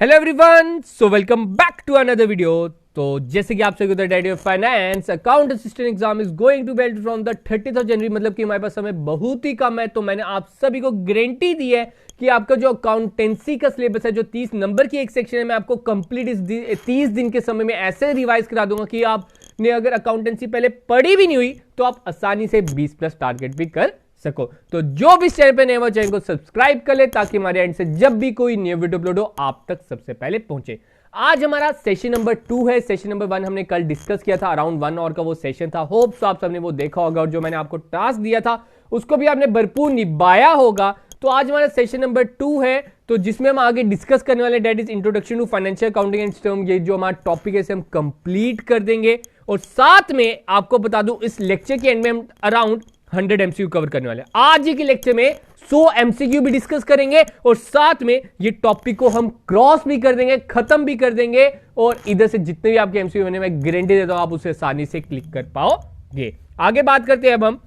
Hello everyone, so welcome back to another video. तो जैसे कि आप सभी को daddy of finance account assistant exam is going to be held from the 30th of January, मतलब कि हमारे पास समय बहुत ही कम है। तो मैंने आप सभी को गारंटी दी है कि आपका जो अकाउंटेंसी का सिलेबस है, जो 30 नंबर की एक सेक्शन है, मैं आपको कंप्लीट इस 30 दिन के समय में ऐसे रिवाइज करा दूंगा कि आपने अगर अकाउंटेंसी पहले पढ़ी भी नहीं हुई तो आप आसानी से 20+ टारगेट भी कर सको। तो जो भी चैनल पे नए हो चैनल को सब्सक्राइब कर ले ताकि हमारे एंड से जब भी कोई न्यू वीडियो अपलोड हो आप तक सबसे पहले पहुंचे। आज हमारा सेशन नंबर 2 है। सेशन नंबर 1 हमने कल डिस्कस किया था, अराउंड 1 आवर का वो सेशन था। होप सो आप सबने वो देखा होगा और जो मैंने आपको टास्क दिया था उसको भी आपने भरपूर निभाया होगा। तो आज हमारा सेशन नंबर 2 है, तो जिसमें हम आगे डिस्कस करने वाले that is introduction to financial accounting and system. ये जो हमारा टॉपिक है इसे हम कंप्लीट कर देंगे और साथ में आपको बता दूं इस लेक्चर के एंड में हम अराउंड 100 एमसीक्यू कवर करने वाले हैं। आज ही के लेक्चर में 100 एमसीक्यू भी डिस्कस करेंगे और साथ में ये टॉपिक को हम क्रॉस भी कर देंगे, खत्म भी कर देंगे। और इधर से जितने भी आपके एमसीक्यू बने मैं गारंटी देता हूं आप उसे आसानी से क्लिक कर पाओगे। आगे बात करते हैं अब हम,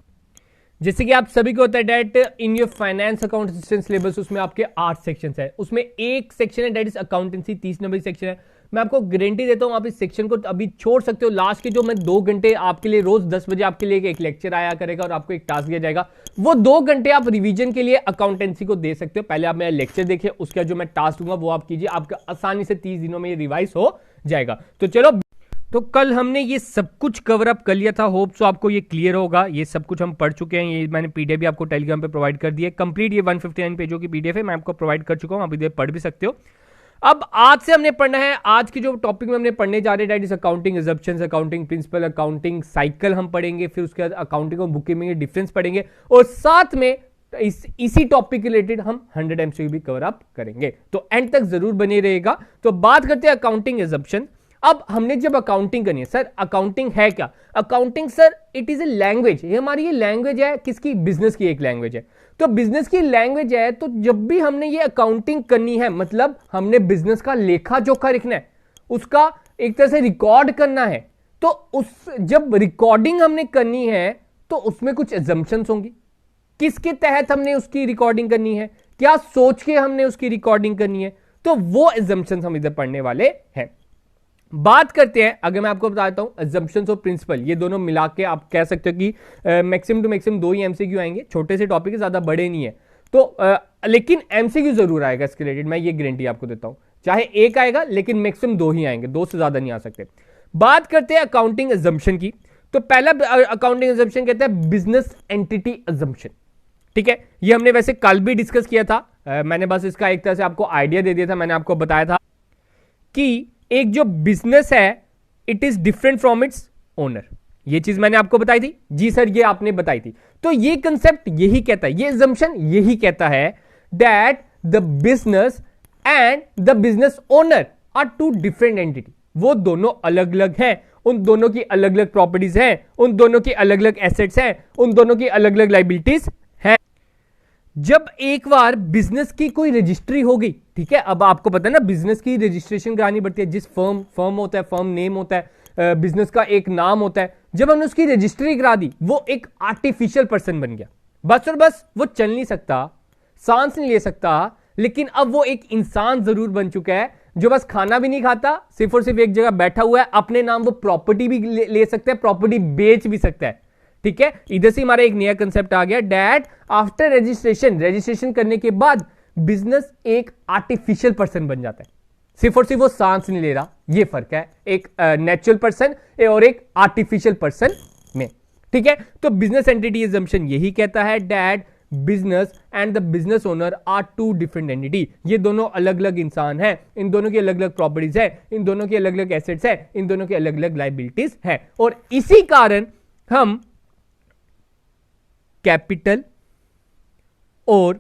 जैसे कि आप सभी को होता है that in your finance account assistant syllabus, उसमें आपके 8 सेक्शंस है। उसमें एक सेक्शन है date is accountancy, 30 number section है। मैं आपको गारंटी देता हूं आप इस सेक्शन को अभी छोड़ सकते हो। लास्ट के जो मैं 2 घंटे आपके लिए रोज 10 बजे आपके लिए एक लेक्चर आया करेगा और आपको एक टास्क दिया जाएगा, वो 2 घंटे आप रिवीजन के लिए अकाउंटेंसी को दे सकते हो। पहले आप मेरा लेक्चर देखिए, उसका जो मैं टास्क दूंगा वो आप कीजिए, आपका आसानी से 30 दिनों में ये रिवाइज हो जाएगा। तो चलो, तो कल हमने ये सब कुछ कवर अप कर लिया था। होप सो आपको ये क्लियर होगा। ये सब कुछ हम पढ़ चुके हैं। ये मैंने पीडीएफ भी आपको टेलीग्राम पे प्रोवाइड कर दिया है कंप्लीट। ये 159 पेजों की पीडीएफ है, मैं आपको प्रोवाइड कर चुका हूं, आप इधर पढ़ भी सकते हो। अब आज से हमने पढ़ना है, आज की जो टॉपिक में हमने पढ़ने जा रहे हैं that is accounting assumptions, accounting principle, accounting cycle हम पढ़ेंगे। फिर उसके बाद अकाउंटिंग और बुककीपिंग में डिफरेंस पढ़ेंगे और साथ में इसी टॉपिक के रिलेटेड हम 100 एमसीक्यू भी कवर अप करेंगे। तो एंड तक जरूर बने रहेगा। तो बात करते हैं अकाउंटिंग अजम्पशन। अब हमने जब अकाउंटिंग करनी है, सर अकाउंटिंग है क्या? Accounting sir it is a language. ये हमारी ये लैंग्वेज है किसकी? बिजनेस की एक लैंग्वेज है। तो बिजनेस की लैंग्वेज है, तो जब भी हमने ये अकाउंटिंग करनी है मतलब हमने बिजनेस का लेखा जोखा लिखना है, उसका एक तरह से रिकॉर्ड करना है। तो उस जब रिकॉर्डिंग हमने करनी है तो उसमें कुछ एजम्पशंस होंगी। किसके तहत हमने उसकी रिकॉर्डिंग करनी है, क्या सोच के हमने उसकी रिकॉर्डिंग करनी है, तो वो एजम्पशंस हम इधर पढ़ने वाले हैं। बात करते हैं, अगर मैं आपको बताता हूं अजम्पशंस और प्रिंसिपल, ये दोनों मिला के आप कह सकते हो कि मैक्सिमम टू मैक्सिमम 2 ही एमसीक्यू आएंगे। छोटे से टॉपिक है, ज्यादा बड़े नहीं है। तो लेकिन एमसीक्यू जरूर आएगा इसके रिलेटेड, मैं ये गारंटी आपको देता हूं। चाहे एक आएगा लेकिन मैक्सिमम 2 ही आएंगे, 2 से ज्यादा नहीं आ सकते। बात करते हैं अकाउंटिंग अजम्पशन की। तो पहला अकाउंटिंग अजम्पशन कहते हैं बिजनेस एंटिटी अजम्पशन। ठीक है, ये हमने वैसे कल भी डिस्कस किया था। मैंने बस इसका एक तरह से आपको आइडिया दे दिया था। मैंने आपको बताया था कि एक जो बिजनेस है it is different from its owner. ये चीज मैंने आपको बताई थी। जी सर, ये आपने बताई थी। तो ये कंसेप्ट यही कहता है, ये अजम्पशन यही कहता है that the business and the business owner are 2 different entity. वो दोनों अलग अलग हैं, उन दोनों की अलग अलग प्रॉपर्टीज हैं, उन दोनों की अलग अलग एसेट्स हैं, उन दोनों की अलग अलग लाइबिलिटीज हैं। जब एक बार बिजनेस की कोई रजिस्ट्री हो गई, ठीक है, अब आपको पता है ना बिजनेस की रजिस्ट्रेशन करानी पड़ती है। जिस फर्म होता है, फर्म नेम होता है, बिजनेस का एक नाम होता है। जब हमने उसकी रजिस्ट्री करा दी, वो एक आर्टिफिशियल पर्सन बन गया। बस और बस वो चल नहीं सकता, सांस नहीं ले सकता, लेकिन अब वो एक इंसान जरूर बन चुका है जो बस खाना भी नहीं खाता, सिर्फ और सिर्फ एक जगह बैठा हुआ है। अपने नाम वो प्रॉपर्टी भी ले सकता है, प्रॉपर्टी बेच भी सकता है। ठीक है, इधर से हमारा एक नया कंसेप्ट आ गया दैट आफ्टर रजिस्ट्रेशन करने के बाद बिजनेस एक आर्टिफिशियल पर्सन बन जाता है। सिर्फ और सिर्फ वो सांस नहीं ले रहा, ये फर्क है एक नेचुरल पर्सन और एक आर्टिफिशियल पर्सन में। ठीक है, तो बिजनेस एंटिटी अजम्पशन यही कहता है that business and the business owner are 2 different entity. ये दोनों अलग अलग इंसान हैं, इन दोनों की अलग अलग प्रॉपर्टीज है, इन दोनों की अलग अलग एसेट्स है, इन दोनों की अलग अलग लाइबिलिटीज है। और इसी कारण हम कैपिटल और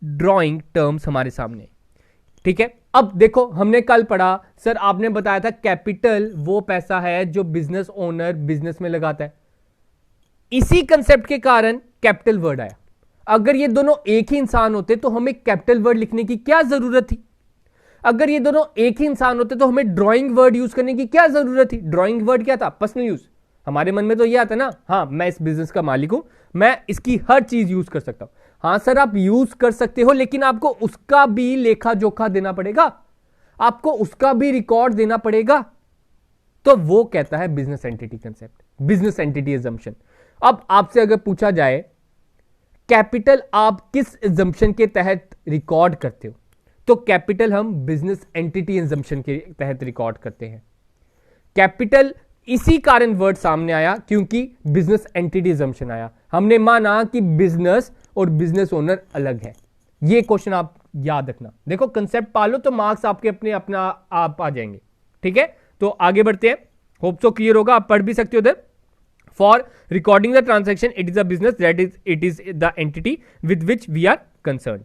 ड्राइंग टर्म्स हमारे सामने। ठीक है, अब देखो हमने कल पढ़ा, सर आपने बताया था कैपिटल वो पैसा है जो बिजनेस ओनर बिजनेस में लगाता है। इसी कंसेप्ट के कारण कैपिटल वर्ड आया। अगर ये दोनों एक ही इंसान होते तो हमें कैपिटल वर्ड लिखने की क्या जरूरत थी? अगर ये दोनों एक ही इंसान होते तो हमें ड्राइंग वर्ड यूज करने की क्या जरूरत थी? ड्राइंग वर्ड क्या था? Personal use. हमारे मन में तो ये आता ना, हाँ मैं इस बिजनेस का मालिक हूं, मैं इसकी हर चीज यूज कर सकता हूं। हाँ सर आप यूज कर सकते हो, लेकिन आपको उसका भी लेखा जोखा देना पड़ेगा। आपको उसका भी रिकॉर्ड देना पड़ेगा। तो वो कहता है business entity concept, business entity assumption. अब आपसे अगर पूछा जाए कैपिटल आप किस एजम्पशन के तहत रिकॉर्ड करते हो, तो कैपिटल हम बिजनेस एंटिटी एजम्पशन के तहत रिकॉर्ड करते हैं। कैपिटल इसी कारण वर्ड सामने आया क्योंकि बिजनेस एंटिटी एजम्पशन आया। हमने माना कि बिजनेस और बिजनेस ओनर अलग है। ये क्वेश्चन आप याद रखना। देखो कंसेप्ट पालो तो मार्क्स आपके अपने अपना आप आ जाएंगे। ठीक है, तो आगे बढ़ते हैं। होप सो क्लियर होगा, आप पढ़ भी सकते हो उधर। For recording the transaction it is a business that is it is the entity with which we are concern.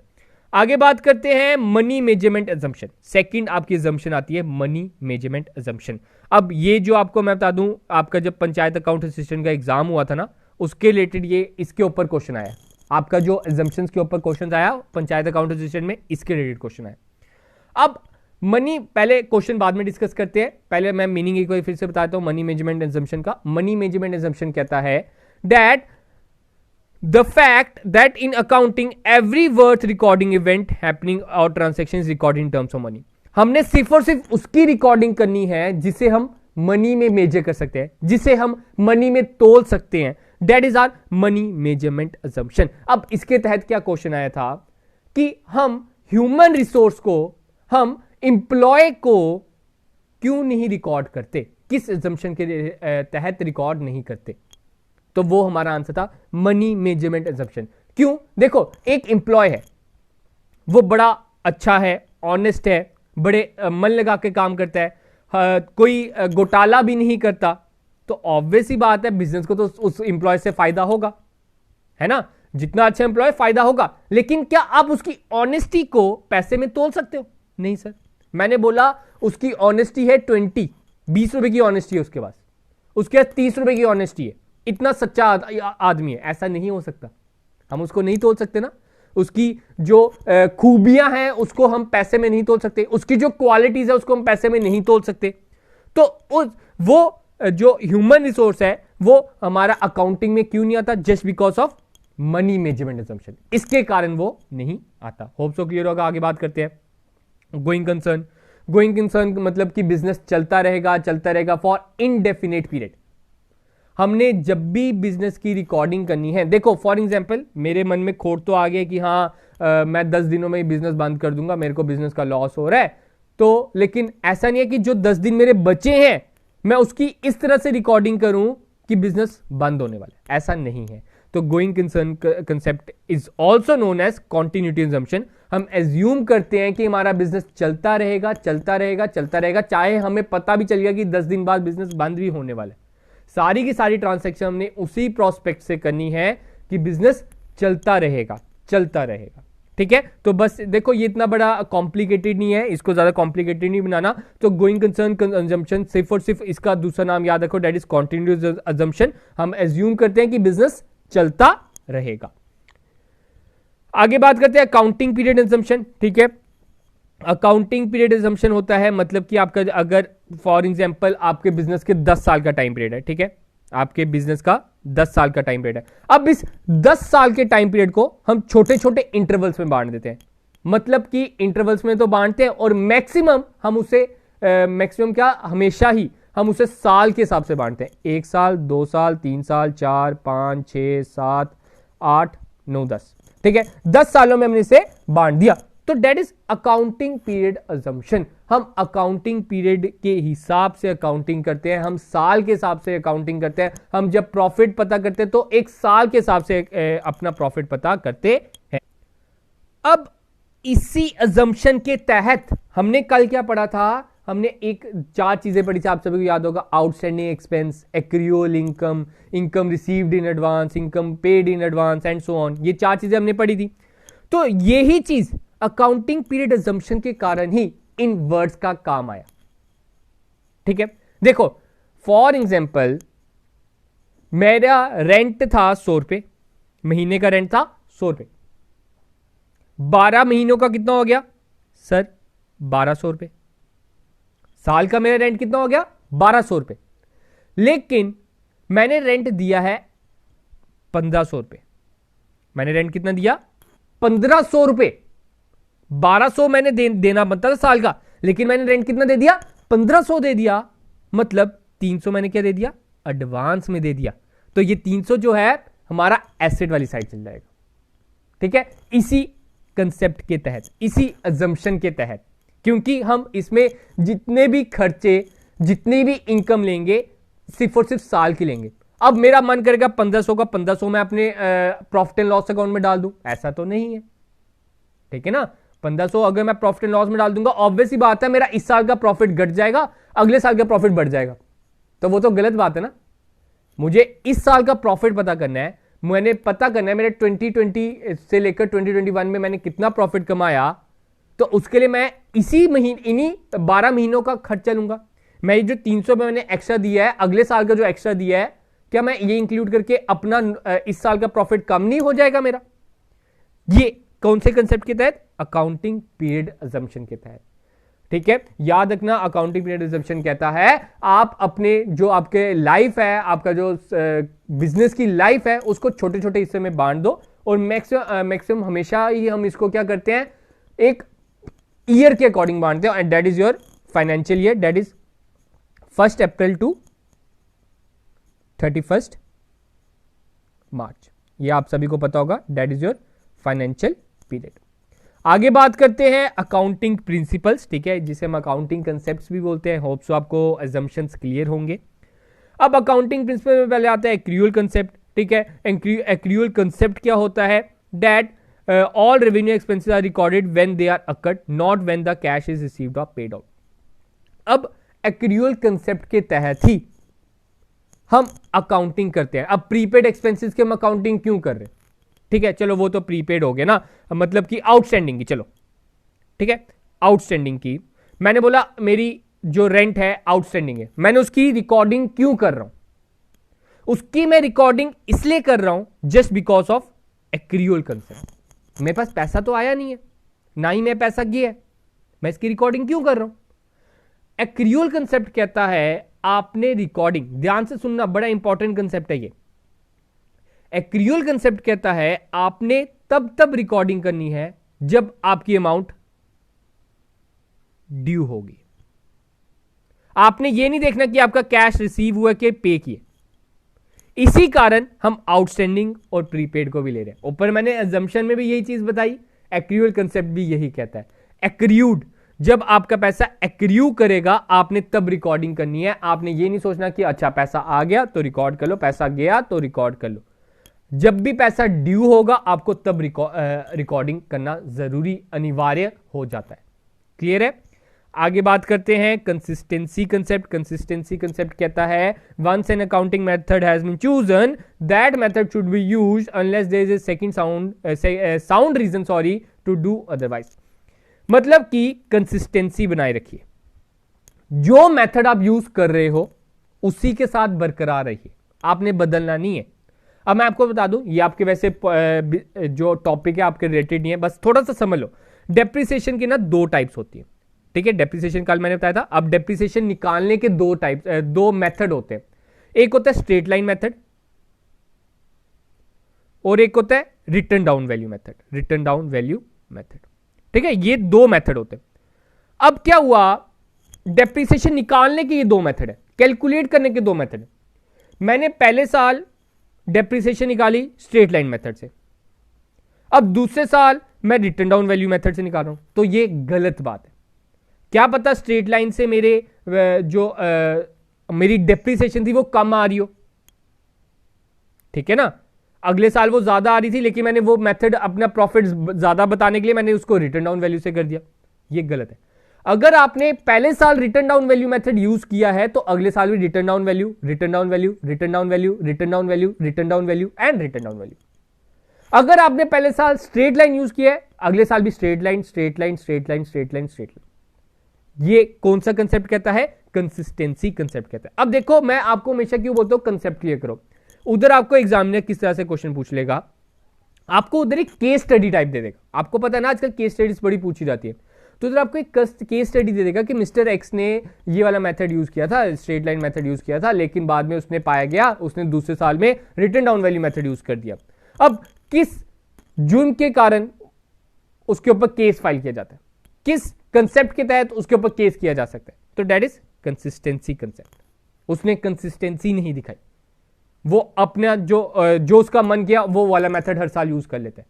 आगे बात करते हैं मनी मेजरमेंट एजम्पशन। सेकंड आपकी एजम्पशन आती है मनी मेजरमेंट एजम्पशन। अब ये जो आपको मैं बता दूं, आपका जब पंचायत अकाउंट असिस्टेंट का एग्जाम हुआ था ना, उसके रिलेटेड ये इसके ऊपर क्वेश्चन आया। आपका जो एजम्पशंस के ऊपर क्वेश्चन आया पंचायत अकाउंट असिस्टेंट में, इसके रिलेटेड क्वेश्चन आया। अब मनी, पहले क्वेश्चन बाद में डिस्कस करते हैं, पहले मैं मीनिंग एक बार फिर से बताता हूं मनी मेजरमेंट एजम्पशन का। मनी मेजरमेंट एजम्पशन कहता है that the fact that in accounting every worth recording event happening or transaction is recorded in terms of money। हमने सिर्फ और सिर्फ उसकी रिकॉर्डिंग करनी है जिसे हम मनी में मेजर कर सकते हैं, जिसे हम मनी में तोल सकते हैं। That is our money measurement assumption. अब इसके तहत क्या क्वेश्चन आया था कि हम ह्यूमन रिसोर्स को, हम इंप्लॉय को क्यों नहीं रिकॉर्ड करते, किस अजम्पशन के तहत रिकॉर्ड नहीं करते। तो वो हमारा आंसर था मनी मेजरमेंट एजम्पशन। क्यों? देखो एक एम्प्लॉय है, वो बड़ा अच्छा है, ऑनेस्ट है, बड़े मन लगा के काम करता है, कोई घोटाला भी नहीं करता, तो ऑब्वियस ही बात है बिजनेस को तो उस एम्प्लॉय से फायदा होगा, है ना। जितना अच्छा एम्प्लॉय फायदा होगा। लेकिन क्या आप उसकी ऑनेस्टी को पैसे में तोल सकते हो? नहीं सर। मैंने बोला उसकी ऑनेस्टी है 20 रुपए की ऑनेस्टी है उसके पास, उसके पास 30 रुपए की ऑनेस्टी है, इतना सच्चा आदमी है, ऐसा नहीं हो सकता। हम उसको नहीं तोल सकते ना। उसकी जो खूबियां हैं उसको हम पैसे में नहीं तोल सकते, उसकी जो क्वालिटीज है उसको हम पैसे में नहीं तोल सकते। तो वो जो ह्यूमन रिसोर्स है वो हमारा अकाउंटिंग में क्यों नहीं आता? Just because of money measurement assumption, इसके कारण वो नहीं आता। होप सो क्लियर होगा। आगे बात करते हैं गोइंग कंसर्न। गोइंग कंसर्न मतलब कि बिजनेस चलता रहेगा फॉर इनडेफिनेट पीरियड। हमने जब भी बिजनेस की रिकॉर्डिंग करनी है, देखो फॉर एग्जांपल मेरे मन में खोट तो आ गया कि हाँ मैं 10 दिनों में ही बिजनेस बंद कर दूंगा, मेरे को बिजनेस का लॉस हो रहा है, तो लेकिन ऐसा नहीं है कि जो 10 दिन मेरे बचे हैं मैं उसकी इस तरह से रिकॉर्डिंग करूं कि बिजनेस बंद होने वाला है, ऐसा नहीं है। तो going concern concept is also known as continuity assumption. हम एज्यूम करते हैं कि हमारा बिजनेस चलता रहेगा, चाहे हमें पता भी चल गया कि 10 दिन बाद बिजनेस बंद भी होने वाला है। सारी की सारी ट्रांसैक्शन हमने उसी प्रोस्पेक्ट से करनी है कि बिजनेस चलता रहेगा। ठीक है, तो बस देखो ये इतना बड़ा कॉम्प्लिकेटेड नहीं है, इसको ज्यादा कॉम्प्लिकेटेड नहीं बनाना। तो गोइंग कंसर्न अजम्पशन सिर्फ और सिर्फ इसका दूसरा नाम याद रखो, दैट इज कॉन्टिन्यूअस अजम्पशन। हम एज्यूम करते हैं कि बिजनेस चलता रहेगा। आगे बात करते हैं अकाउंटिंग पीरियड अजम्पशन। ठीक है, अकाउंटिंग पीरियड एजम्पशन होता है मतलब कि आपका अगर फॉर एग्जांपल आपके बिजनेस के 10 साल का टाइम पीरियड है, ठीक है, आपके बिजनेस का 10 साल का टाइम पीरियड है। अब इस 10 साल के टाइम पीरियड को हम छोटे छोटे इंटरवल्स में बांट देते हैं। मतलब कि इंटरवल्स में तो बांटते हैं और मैक्सिमम हम उसे मैक्सिमम क्या हमेशा ही हम उसे साल के हिसाब से बांटते हैं। 1 साल, 2 साल, 3 साल, 4, 5, 6, 7, 8, 9, 10। ठीक है, 10 सालों में हमने इसे बांट दिया। तो that is accounting period assumption. हम अकाउंटिंग पीरियड के हिसाब से अकाउंटिंग करते हैं, हम साल के हिसाब से अकाउंटिंग करते हैं। हम जब प्रॉफिट पता करते हैं तो एक साल के हिसाब से अपना प्रॉफिट पता करते हैं। अब इसी अजम्पशन के तहत हमने कल क्या पढ़ा था? हमने 4 चीजें पढ़ी थी, आप सभी को याद होगा। Outstanding expense, accrued income, income received in advance, income paid in advance and so on. ये 4 चीजें हमने पढ़ी थी। तो यही चीज अकाउंटिंग पीरियड अजम्पशन के कारण ही इन वर्ड्स का काम आया। ठीक है, देखो फॉर एग्जांपल मेरा रेंट था 100 रुपए, महीने का रेंट था 100 रुपए। 12 महीनों का कितना हो गया सर? 1200 रुपए। साल का मेरा रेंट कितना हो गया? 1200 रुपए। लेकिन मैंने रेंट दिया है 1500 रुपए। मैंने रेंट कितना दिया? 1500 रुपए। 1200 मैंने देना बनता था साल का, लेकिन मैंने रेंट कितना दे दिया, 1500 दे दिया, मतलब 300 मैंने क्या दे दिया, एडवांस में दे दिया। तो ये 300 जो है हमारा एसेट वाली साइड चल जाएगा। ठीक है, इसी कंसेप्ट के तहत, इसी अजम्पशन के तहत, क्योंकि हम इसमें जितने भी खर्चे, जितनी भी इनकम लेंगे सिर्फ और सिर्फ साल की लेंगे। अब मेरा मन करेगा 1500 का 1500 मैं अपने प्रॉफिट एंड लॉस अकाउंट में डाल दूं, ऐसा तो नहीं है। ठीक है ना, 1500 अगर मैं प्रॉफिट एंड लॉस में डाल दूंगा, ऑब्वियस ही बात है मेरा इस साल का प्रॉफिट घट जाएगा, अगले साल का प्रॉफिट बढ़ जाएगा, तो वो तो गलत बात है ना। मुझे इस साल का प्रॉफिट पता करना है, मैंने पता करना है मेरे 2020 से लेकर 2021 में मैंने कितना प्रॉफिट कमाया, तो उसके लिए मैं इसी महीने, इन्हीं 12 महीनों का खर्चा लूंगा। मैं जो 300 में मैंने एक्स्ट्रा दिया है, अगले साल का जो एक्स्ट्रा दिया है, क्या मैं ये इंक्लूड करके अपना इस साल का प्रॉफिट कम नहीं हो जाएगा मेरा? ये कौन से कंसेप्ट के तहत? अकाउंटिंग पीरियड अजम्पशन के तहत। ठीक है, याद रखना, अकाउंटिंग पीरियड अजम्पशन कहता है आप अपने जो आपके लाइफ है, आपका जो बिजनेस की लाइफ है, उसको छोटे छोटे हिस्से में बांट दो, और मैक्सिमम हमेशा ही हम इसको क्या करते हैं, एक ईयर के अकॉर्डिंग बांटते हैं, and that is your financial year, that is 1 April to 31 मार्च। ये आप सभी को पता होगा, that is your financial period. आगे बात करते हैं अकाउंटिंग प्रिंसिपल्स। ठीक है, जिसे हम अकाउंटिंग कंसेप्ट्स भी बोलते हैं। होप सो आपको अजम्पशंस क्लियर होंगे। अब अकाउंटिंग प्रिंसिपल में पहले आता है एक्रियूअल कंसेप्ट। ठीक है, एक्रियूअल कंसेप्ट क्या होता है? That all revenue expenses are recorded when they are occurred, not when the cash is received और पेड आउट। अब एक्रियूअल कंसेप्ट के तहत ही हम अकाउंटिंग करते हैं। अब प्रीपेड एक्सपेंसेस की हम अकाउंटिंग क्यों कर रहे हैं? ठीक है, चलो वो तो प्रीपेड हो गया ना, मतलब कि आउटस्टैंडिंग की, चलो ठीक है, आउटस्टैंडिंग की मैंने बोला मेरी जो रेंट है आउटस्टैंडिंग है, मैंने उसकी रिकॉर्डिंग क्यों कर रहा हूं? उसकी मैं रिकॉर्डिंग इसलिए कर रहा हूं जस्ट बिकॉज ऑफ एक्रियूअल कंसेप्ट। मेरे पास पैसा तो आया नहीं है, ना ही मैं पैसा गया है, मैं इसकी रिकॉर्डिंग क्यों कर रहा हूं? एक्रियूअल कंसेप्ट कहता है आपने रिकॉर्डिंग, ध्यान से सुनना, बड़ा इंपॉर्टेंट कंसेप्ट है ये। एक्रियूअल कंसेप्ट कहता है आपने तब रिकॉर्डिंग करनी है जब आपकी अमाउंट ड्यू होगी। आपने ये नहीं देखना कि आपका कैश रिसीव हुआ कि पे किए। इसी कारण हम आउटस्टैंडिंग और प्रीपेड को भी ले रहे हैं। ऊपर मैंने अजम्पशन में भी यही चीज बताई, एक्रियूअल कंसेप्ट भी यही कहता है। एक्रियूड, जब आपका पैसा एक्रियू करेगा आपने तब रिकॉर्डिंग करनी है। आपने ये नहीं सोचना कि अच्छा पैसा आ गया तो रिकॉर्ड कर लो, पैसा गया तो रिकॉर्ड कर लो। जब भी पैसा ड्यू होगा आपको तब रिकॉर्डिंग करना जरूरी, अनिवार्य हो जाता है। क्लियर है? आगे बात करते हैं कंसिस्टेंसी कंसेप्ट। कंसिस्टेंसी कंसेप्ट कहता है once an accounting method has been chosen that method should be used unless there is a second sound reason to do otherwise. मतलब कि कंसिस्टेंसी बनाए रखिए, जो मेथड आप यूज कर रहे हो उसी के साथ बरकरार रहिए, आपने बदलना नहीं है। अब मैं आपको बता दूं, ये आपके वैसे जो टॉपिक है आपके रिलेटेड नहीं है, बस थोड़ा सा समझ लो। डेप्रिसिएशन की ना 2 टाइप्स होती है। ठीक है, डेप्रिसिएशन कल मैंने बताया था। अब डेप्रिसिएशन निकालने के 2 मेथड होते हैं। एक होता है स्ट्रेट लाइन मेथड और एक होता है return down value method. Return down value method, ठीक है, ये 2 मेथड होते हैं। अब क्या हुआ, डेप्रिसिएशन निकालने के ये 2 मेथड है, कैलकुलेट करने के 2 मेथड है। मैंने पहले साल डेप्रिसिएशन निकाली स्ट्रेट लाइन मेथड से, अब दूसरे साल मैं रिटर्न डाउन वैल्यू मेथड से निकाल रहा हूं, तो ये गलत बात है। क्या पता स्ट्रेट लाइन से मेरे मेरी डेप्रिसिएशन थी वो कम आ रही हो, ठीक है ना, अगले साल वो ज्यादा आ रही थी, लेकिन मैंने वो मेथड अपना प्रॉफिट ज्यादा बताने के लिए मैंने उसको रिटर्न डाउन वैल्यू से कर दिया, ये गलत है। अगर आपने पहले साल return down value method use किया है तो अगले साल भी return down value, return down value, return down value, return down value, return down value and return down value. अगर आपने पहले साल स्ट्रेट लाइन यूज किया है, अगले साल भी straight line, straight line, straight line, straight line, straight line. ये कौन सा कंसेप्ट कहता है? कंसिस्टेंसी कंसेप्ट कहता है। अब देखो, मैं आपको हमेशा क्यों बोलता हूं कंसेप्ट क्लियर करो। उधर आपको एग्जामिनर किस तरह से क्वेश्चन पूछ लेगा, आपको उधर एक केस स्टडी टाइप दे देगा। आपको पता है ना आजकल केस स्टडीज बड़ी पूछी जाती है, तो उधर आपको एक केस स्टडी दे देगा कि मिस्टर एक्स ने ये वाला मेथड यूज किया था, स्ट्रेट लाइन मेथड यूज किया था, लेकिन बाद में उसने पाया गया उसने दूसरे साल में return down value method use कर दिया। अब किस जुर्म के कारण उसके ऊपर केस फाइल किया जाता है, किस कंसेप्ट के तहत उसके ऊपर केस किया जा सकता है, तो दैट इज कंसिस्टेंसी कंसेप्ट। उसने कंसिस्टेंसी नहीं दिखाई, वो अपना जो उसका मन किया वो वाला मेथड हर साल यूज कर लेते हैं,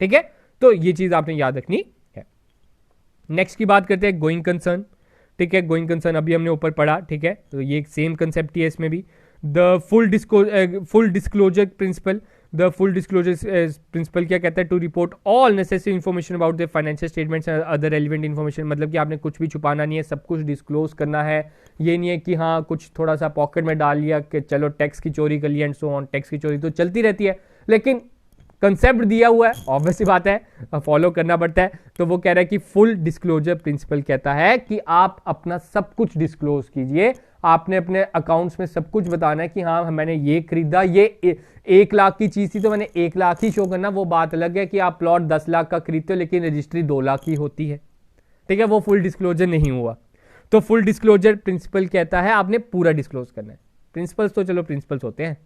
ठीक है। तो ये चीज आपने याद रखनी है। नेक्स्ट की बात करते हैं गोइंग कंसर्न, ठीक है। गोइंग कंसर्न अभी हमने ऊपर पढ़ा, ठीक है, तो ये सेम कंसेप्ट ही है इसमें भी। The full disclosure principle, the full disclosure principle क्या कहता है, to report all necessary information about the financial statements and other relevant information. मतलब कि आपने कुछ भी छुपाना नहीं है, सब कुछ डिस्क्लोज करना है। ये नहीं है कि हाँ कुछ थोड़ा सा पॉकेट में डाल लिया कि चलो टैक्स की चोरी कर लिया एंड सो ऑन। टैक्स की चोरी तो चलती रहती है, लेकिन कंसेप्ट दिया हुआ है, ऑब्वियस सी बात है, फॉलो करना पड़ता है। तो वो कह रहा है कि फुल डिस्क्लोजर प्रिंसिपल कहता है कि आप अपना सब कुछ डिस्क्लोज कीजिए। आपने अपने अकाउंट्स में सब कुछ बताना है कि हाँ मैंने ये खरीदा, ये 1 लाख की चीज थी तो मैंने 1 लाख ही शो करना। वो बात अलग है कि आप प्लॉट 10 लाख का खरीदते हो लेकिन रजिस्ट्री 2 लाख की होती है, ठीक है, वो फुल डिस्क्लोजर नहीं हुआ। तो फुल डिस्क्लोजर प्रिंसिपल कहता है आपने पूरा डिस्क्लोज करना है। प्रिंसिपल्स तो चलो प्रिंसिपल्स होते हैं।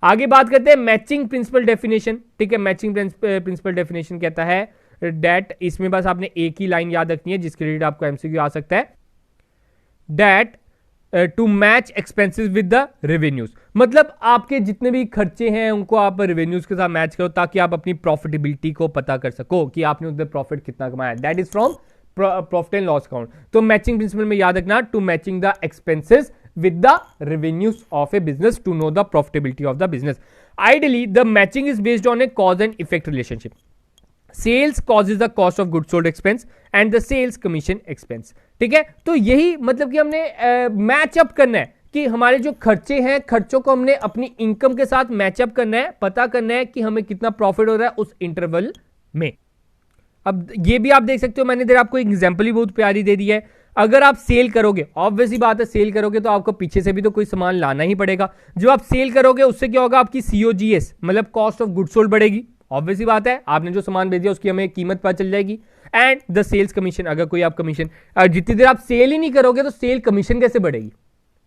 आगे बात करते हैं मैचिंग प्रिंसिपल डेफिनेशन, ठीक है। मैचिंग प्रिंसिपल डेफिनेशन कहता है दैट, इसमें बस आपने एक ही लाइन याद रखनी है जिसके रिलेटेड आपको एमसीक्यू आ सकता है, that to match expenses with the revenues. मतलब आपके जितने भी खर्चे हैं उनको आप रेवेन्यूज के साथ मैच करो ताकि आप अपनी प्रॉफिटेबिलिटी को पता कर सको कि आपने उधर प्रॉफिट कितना कमाया। That is from profit and loss account. तो मैचिंग प्रिंसिपल में याद रखना, to matching the expenses with the revenues of a business to know the profitability of the business. Ideally, the matching is based on a cause and effect relationship. Sales causes the cost of goods sold expense and the sales commission expense. ठीक है, तो यही मतलब कि हमने match up करना है कि हमारे जो खर्चे हैं, खर्चों को हमने अपनी इनकम के साथ मैच अप करना है, पता करना है कि हमें कितना प्रॉफिट हो रहा है उस इंटरवल में। अब ये भी आप देख सकते हो, मैंने इधर आपको एक एग्जांपल ही बहुत प्यारी दे दी है। अगर आप सेल करोगे, ऑब्वियस ही बात है, सेल करोगे तो आपको पीछे से भी तो कोई सामान लाना ही पड़ेगा। जो आप सेल करोगे उससे क्या होगा, आपकी COGS मतलब कॉस्ट ऑफ गुड्स सोल्ड बढ़ेगी। ऑब्वियस ही बात है, आपने जो सामान भेज दिया उसकी हमें कीमत पता चल जाएगी। एंड द सेल्स कमीशन, अगर कोई आप कमीशन, जितनी देर आप सेल ही नहीं करोगे तो सेल कमीशन कैसे बढ़ेगी,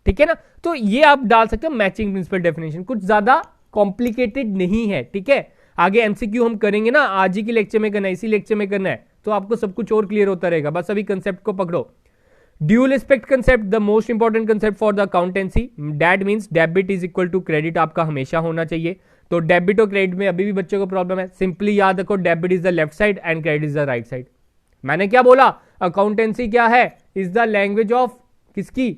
ठीक है ना। तो ये आप डाल सकते हो मैचिंग प्रिंसिपल डेफिनेशन, कुछ ज्यादा कॉम्प्लिकेटेड नहीं है, ठीक है। आगे MCQ हम करेंगे ना, आज ही के लेक्चर में करना है, इसी लेक्चर में करना है, तो आपको सब कुछ और क्लियर होता रहेगा। बस अभी कंसेप्ट को पकड़ो। Dual aspect concept, the most important concept for the accountancy. That means debit is equal to credit आपका हमेशा होना चाहिए। तो डेबिट और क्रेडिट में अभी भी बच्चों को प्रॉब्लम है। सिंपली याद रखो, debit is the left side and credit is the right side. मैंने क्या बोला, अकाउंटेंसी क्या है, इज द लैंग्वेज ऑफ किसकी,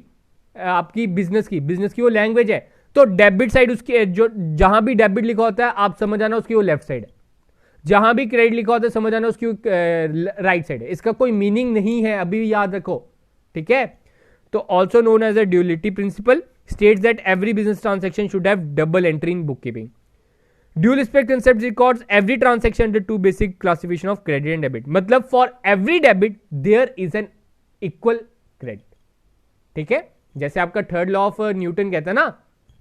आपकी बिजनेस की, बिजनेस की वो लैंग्वेज है। तो डेबिट साइड उसकी, जो जहां भी डेबिट लिखा होता है आप समझ आना उसकी वो लेफ्ट साइड है, जहां भी क्रेडिट लिखा होता है समझ आना उसकी राइट साइड है। इसका कोई मीनिंग नहीं है, अभी याद रखो, ठीक है। तो also known as a duality principle states that every business transaction should have double entry in book keeping. Dual aspect concept records every transaction under 2 basic classification of credit and debit. मतलब for every debit there is an equal credit, ठीक है। जैसे आपका third law of Newton कहता है ना,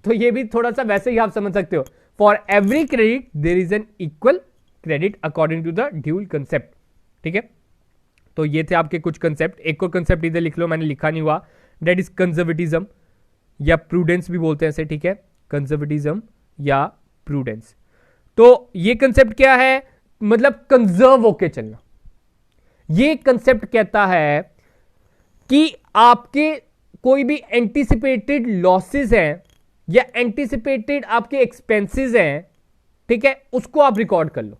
तो ये भी थोड़ा सा वैसे ही आप समझ सकते हो। For every credit there is an equal credit according to the dual concept, ठीक है। तो ये थे आपके कुछ कंसेप्ट। एक और कंसेप्ट इधर लिख लो, मैंने लिखा नहीं हुआ, दैट इज कंजर्वेटिज्म या प्रूडेंस भी बोलते हैं इसे, ठीक है, कंजर्वेटिज्म या प्रूडेंस। तो ये कंसेप्ट क्या है, मतलब कंजर्व होके चलना। ये कंसेप्ट कहता है कि आपके कोई भी एंटीसिपेटेड लॉसेस हैं या एंटीसिपेटेड आपके एक्सपेंसेस हैं, ठीक है, उसको आप रिकॉर्ड कर लो।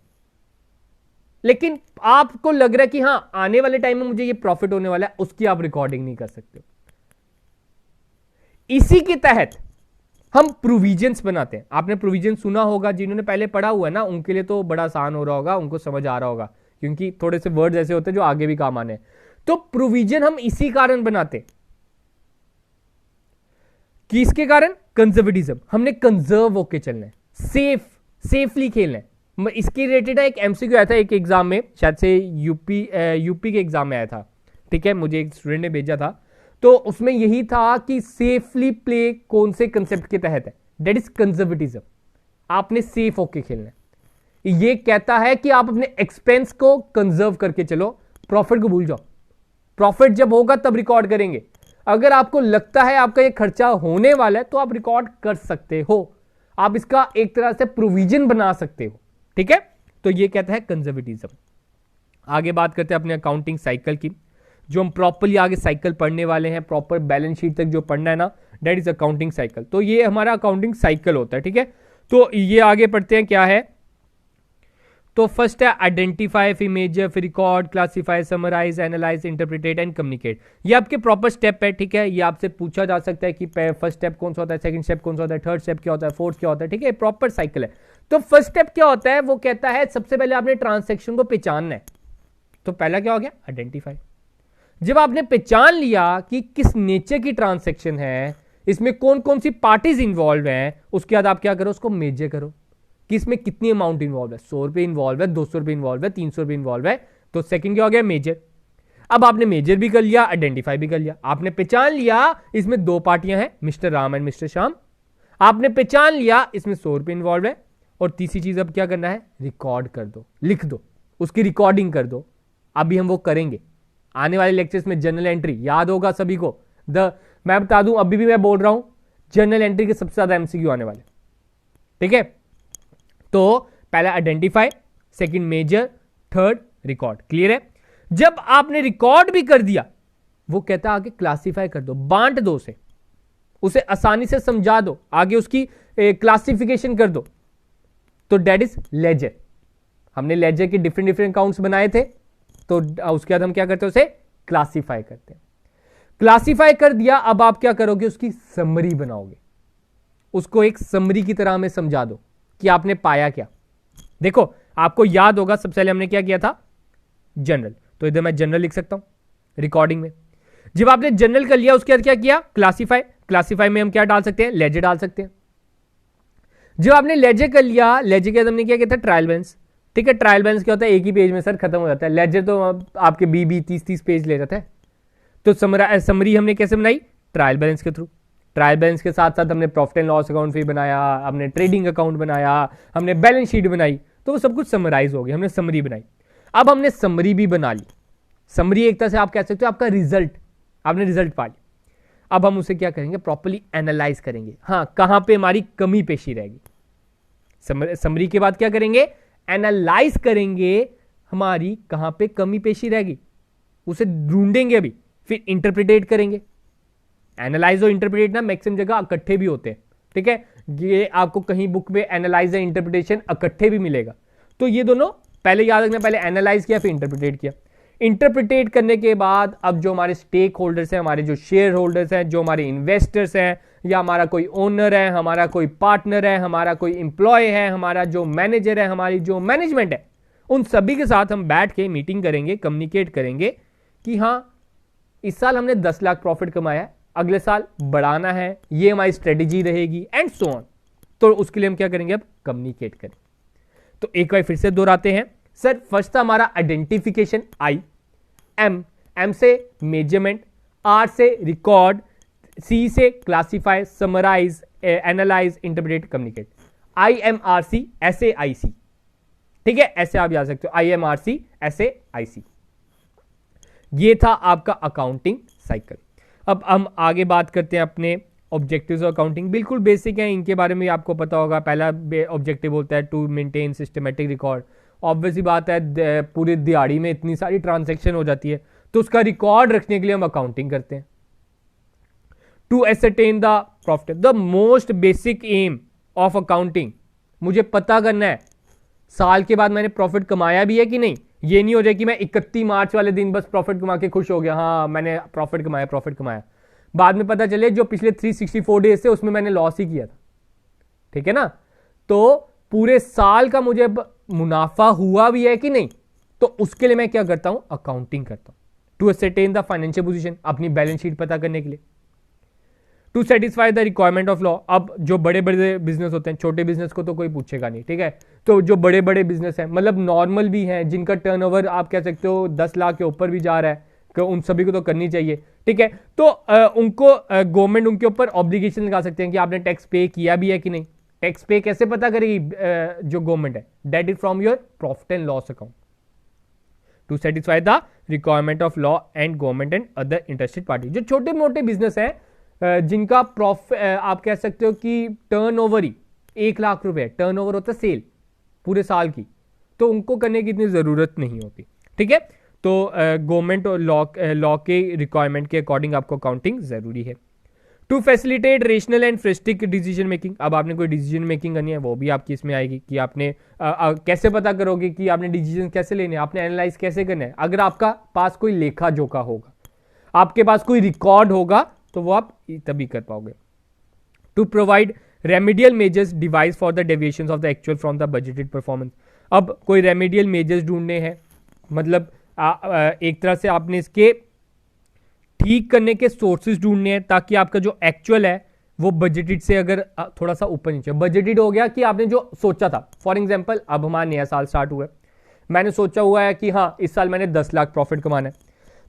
लेकिन आपको लग रहा है कि हां आने वाले टाइम में मुझे ये प्रॉफिट होने वाला है, उसकी आप रिकॉर्डिंग नहीं कर सकते हो। इसी के तहत हम प्रोविजंस बनाते हैं। आपने प्रोविजन सुना होगा, जिन्होंने पहले पढ़ा हुआ है ना उनके लिए तो बड़ा आसान हो रहा होगा, उनको समझ आ रहा होगा, क्योंकि थोड़े से वर्ड्स ऐसे होते हैं जो आगे भी काम आने हैं। तो प्रोविजन हम इसी कारण बनाते हैं, किसके कारण, कंजर्वेटिज्म। हमने कंजर्व होके चलना है, सेफली खेलना है। इसके रिलेटेड एक MCQ आया था एक एग्जाम में, शायद से यूपी के एग्जाम में आया था, ठीक है, मुझे एक स्टूडेंट ने भेजा था। तो उसमें यही था कि सेफली प्ले कौन से कंसेप्ट के तहत है, दैट इज कंजर्वेटिज्म। आपने सेफ होके खेलना है। ये कहता है कि आप अपने एक्सपेंस को कंजर्व करके चलो, प्रॉफिट को भूल जाओ। प्रॉफिट जब होगा तब रिकॉर्ड करेंगे। अगर आपको लगता है आपका ये खर्चा होने वाला है तो आप रिकॉर्ड कर सकते हो, आप इसका एक तरह से प्रोविजन बना सकते हो, ठीक है। तो ये कहता है कंजर्वेटिज्म। आगे बात करते हैं अपने अकाउंटिंग साइकिल की, जो हम प्रॉपरली आगे साइकिल पढ़ने वाले हैं, प्रॉपर बैलेंस शीट तक जो पढ़ना है ना, दैट इज अकाउंटिंग साइकिल। तो ये हमारा अकाउंटिंग साइकिल होता है, ठीक है। तो ये आगे पढ़ते हैं क्या है। तो फर्स्ट है आइडेंटिफाई, फिर मेजर, फिर record, classify, summarise, analyse, interpret and communicate. ये आपके प्रॉपर स्टेप है, ठीक है। ये आपसे पूछा जा सकता है कि फर्स्ट स्टेप कौन सा होता है, सेकंड स्टेप कौन सा होता है, थर्ड स्टेप क्या होता है, फोर्थ क्या होता है, ठीक है। प्रॉपर साइकिल है। तो फर्स्ट स्टेप क्या होता है, वो कहता है सबसे पहले आपने ट्रांसैक्शन को पहचानना है। तो पहला क्या हो गया, आइडेंटिफाई। जब आपने पहचान लिया कि किस नेचर की ट्रांसैक्शन है, इसमें कौन कौन सी पार्टीज इंवॉल्व हैं, उसके बाद आप क्या करो, उसको मेजर करो कि इसमें कितनी अमाउंट इन्वॉल्व है। 100 रुपए इन्वॉल्व है, 200 रुपए इन्वॉल्व है, 300 रुपए इन्वॉल्व है। तो सेकंड क्या हो गया, मेजर। अब आपने मेजर भी कर लिया, आइडेंटिफाई भी कर लिया, आपने पहचान लिया इसमें दो पार्टियां हैं, mister Ram and mister Shyam. आपने पहचान लिया इसमें 100 रुपए इन्वॉल्व है। और तीसरी चीज अब क्या करना है, रिकॉर्ड कर दो, लिख दो, उसकी रिकॉर्डिंग कर दो। अभी हम वो करेंगे आने वाले लेक्चर्स में। जर्नल एंट्री याद होगा सभी को। मैं बता दूं, अभी भी मैं बोल रहा हूं, जर्नल एंट्री के सबसे ज्यादा एमसीक्यू आने वाले, ठीक है। तो पहला identify, second measure, third record. Clear है। जब आपने रिकॉर्ड भी कर दिया, वो कहता है आगे क्लासिफाई कर दो, बांट दो उसे आसानी से समझा दो, आगे उसकी क्लासिफिकेशन कर दो। तो दैट इज लेजर। हमने लेजर के डिफरेंट डिफरेंट अकाउंट्स बनाए थे, तो उसके बाद हम क्या करते हैं, उसे क्लासिफाई करते हैं। क्लासिफाई कर दिया, अब आप क्या करोगे, उसकी समरी बनाओगे, उसको एक समरी की तरह हमें समझा दो कि आपने पाया क्या। देखो आपको याद होगा सबसे पहले हमने क्या किया था, जनरल। तो इधर मैं जनरल लिख सकता हूं रिकॉर्डिंग में। जब आपने जनरल कर लिया, उसके बाद क्या किया, क्लासिफाई। क्लासिफाई में हम क्या डाल सकते हैं, लेजर डाल सकते हैं। जब आपने लेजर कर लिया, लेजर के बाद हमने क्या किया था, ट्रायल बैलेंस। ठीक है, ट्रायल बैलेंस क्या होता है, एक ही पेज में सर खत्म हो जाता है। लेजर तो आपके 20-30 पेज ले जाता है। तो समरी हमने कैसे बनाई, ट्रायल बैलेंस के थ्रू। ट्रायल बैलेंस के साथ साथ हमने प्रॉफिट एंड लॉस अकाउंट भी बनाया, हमने ट्रेडिंग अकाउंट बनाया, हमने बैलेंस शीट बनाई। तो वो सब कुछ समराइज हो गया, हमने समरी बनाई। अब हमने समरी भी बना ली। समरी एक तरह से आप कह सकते हो आपका रिजल्ट, आपने रिजल्ट पा लिया। अब हम उसे क्या करेंगे, प्रॉपर्ली एनालाइज करेंगे। हाँ, कहां पे हमारी कमी पेशी रहेगी। समरी के बाद क्या करेंगे, एनालाइज करेंगे हमारी कहां पे कमी पेशी रहेगी, उसे ढूंढेंगे अभी, फिर इंटरप्रिटेट करेंगे। एनालाइज और इंटरप्रिटेट ना मैक्सिमम जगह इकट्ठे भी होते हैं, ठीक है। ये आपको कहीं बुक में एनालाइज और इंटरप्रिटेशन इकट्ठे भी मिलेगा। तो ये दोनों पहले याद रखना, पहले एनालाइज किया फिर इंटरप्रिटेट किया। इंटरप्रिटेट करने के बाद अब जो हमारे स्टेक होल्डर्स हैं, हमारे जो शेयर होल्डर्स हैं, जो हमारे इन्वेस्टर्स हैं, या हमारा कोई ओनर है, हमारा कोई पार्टनर है, हमारा कोई इंप्लॉय है, हमारा जो मैनेजर है, हमारी जो मैनेजमेंट है, उन सभी के साथ हम बैठ के मीटिंग करेंगे, कम्युनिकेट करेंगे कि हाँ इस साल हमने 10 लाख प्रॉफिट कमाया है, अगले साल बढ़ाना है, ये हमारी स्ट्रेटेजी रहेगी एंड सो ऑन। तो उसके लिए हम क्या करेंगे, अब कम्युनिकेट करें। तो एक बार फिर से दोहराते हैं सर। फर्स्ट था हमारा आइडेंटिफिकेशन, आई। एम से मेजरमेंट, आर से रिकॉर्ड, सी से classify, summarise, analyse, interpret, communicate. IMRC ऐसे IC, ठीक है, ऐसे आप याद सकते हो, IMRC ऐसे IC। ये था आपका अकाउंटिंग साइकिल। अब हम आगे बात करते हैं अपने ऑब्जेक्टिव्स ऑफ अकाउंटिंग। बिल्कुल बेसिक है, इनके बारे में आपको पता होगा। पहला ऑब्जेक्टिव होता है to maintain systematic record. Obviously बात है, पूरी दिहाड़ी में इतनी सारी ट्रांजैक्शन हो जाती है, तो उसका रिकॉर्ड रखने के लिए हम अकाउंटिंग करते हैं। To ascertain the profit, the most basic aim of accounting, मुझे पता करना है साल के बाद मैंने प्रॉफिट कमाया भी है कि नहीं। ये नहीं हो जाए कि मैं 31 मार्च वाले दिन बस प्रॉफिट कमा के खुश हो गया, हाँ मैंने प्रॉफिट कमाया, बाद में पता चले जो पिछले 364 डेज थे उसमें मैंने लॉस ही किया था, ठीक है ना। तो पूरे साल का मुझे मुनाफा हुआ भी है कि नहीं, तो उसके लिए मैं क्या करता हूं, अकाउंटिंग करता हूं। To ascertain the financial position, अपनी बैलेंस शीट पता करने के लिए। To satisfy the requirement of law, अब जो बड़े बड़े बिजनेस होते हैं, छोटे बिजनेस को तो कोई पूछेगा नहीं, ठीक है। तो जो बड़े बड़े बिजनेस हैं, मतलब नॉर्मल भी हैं, जिनका टर्नओवर आप कह सकते हो 10 लाख के ऊपर भी जा रहा है, कि उन सभी को तो करनी चाहिए, ठीक है। तो उनको गवर्नमेंट उनके ऊपर ऑब्लिगेशन लगा सकते हैं कि आपने टैक्स पे किया भी है कि नहीं। टैक्स पे कैसे पता करेगी जो गवर्नमेंट है, that is from your profit and loss account. To satisfy the requirement of law and government and other interested party, जो छोटे मोटे बिजनेस हैं, जिनका प्रॉफिट आप कह सकते हो कि टर्नओवर ही 1 लाख रुपए टर्नओवर होता है सेल पूरे साल की, तो उनको करने की इतनी जरूरत नहीं होती। ठीक है। तो गवर्नमेंट और लॉ के रिक्वायरमेंट के अकॉर्डिंग आपको अकाउंटिंग जरूरी है। टू फैसिलिटेट रेशनल एंड फ्रेस्टिक डिसीजन मेकिंग, अब आपने कोई डिसीजन मेकिंग करनी है वो भी आपकी इसमें आएगी कि आपने कैसे पता करोगे कि आपने डिसीजन कैसे लेने हैं, आपने एनालाइज कैसे करना है। अगर आपका पास कोई लेखा जोखा होगा, आपके पास कोई रिकॉर्ड होगा, तो वो आप तभी कर पाओगे। To provide remedial measures devised for the deviation of the actual from the budgeted performance, अब कोई रेमेडियल मेजर्स ढूंढने हैं, मतलब एक तरह से आपने इसके ठीक करने के सोर्सेज ढूंढने हैं ताकि आपका जो एक्चुअल है वो बजटेड से अगर थोड़ा सा ऊपर नीचे, बजटेड हो गया कि आपने जो सोचा था। फॉर एग्जांपल अब हमारा नया साल स्टार्ट हुआ है, मैंने सोचा हुआ है कि हाँ इस साल मैंने 10 लाख प्रॉफिट कमाना है,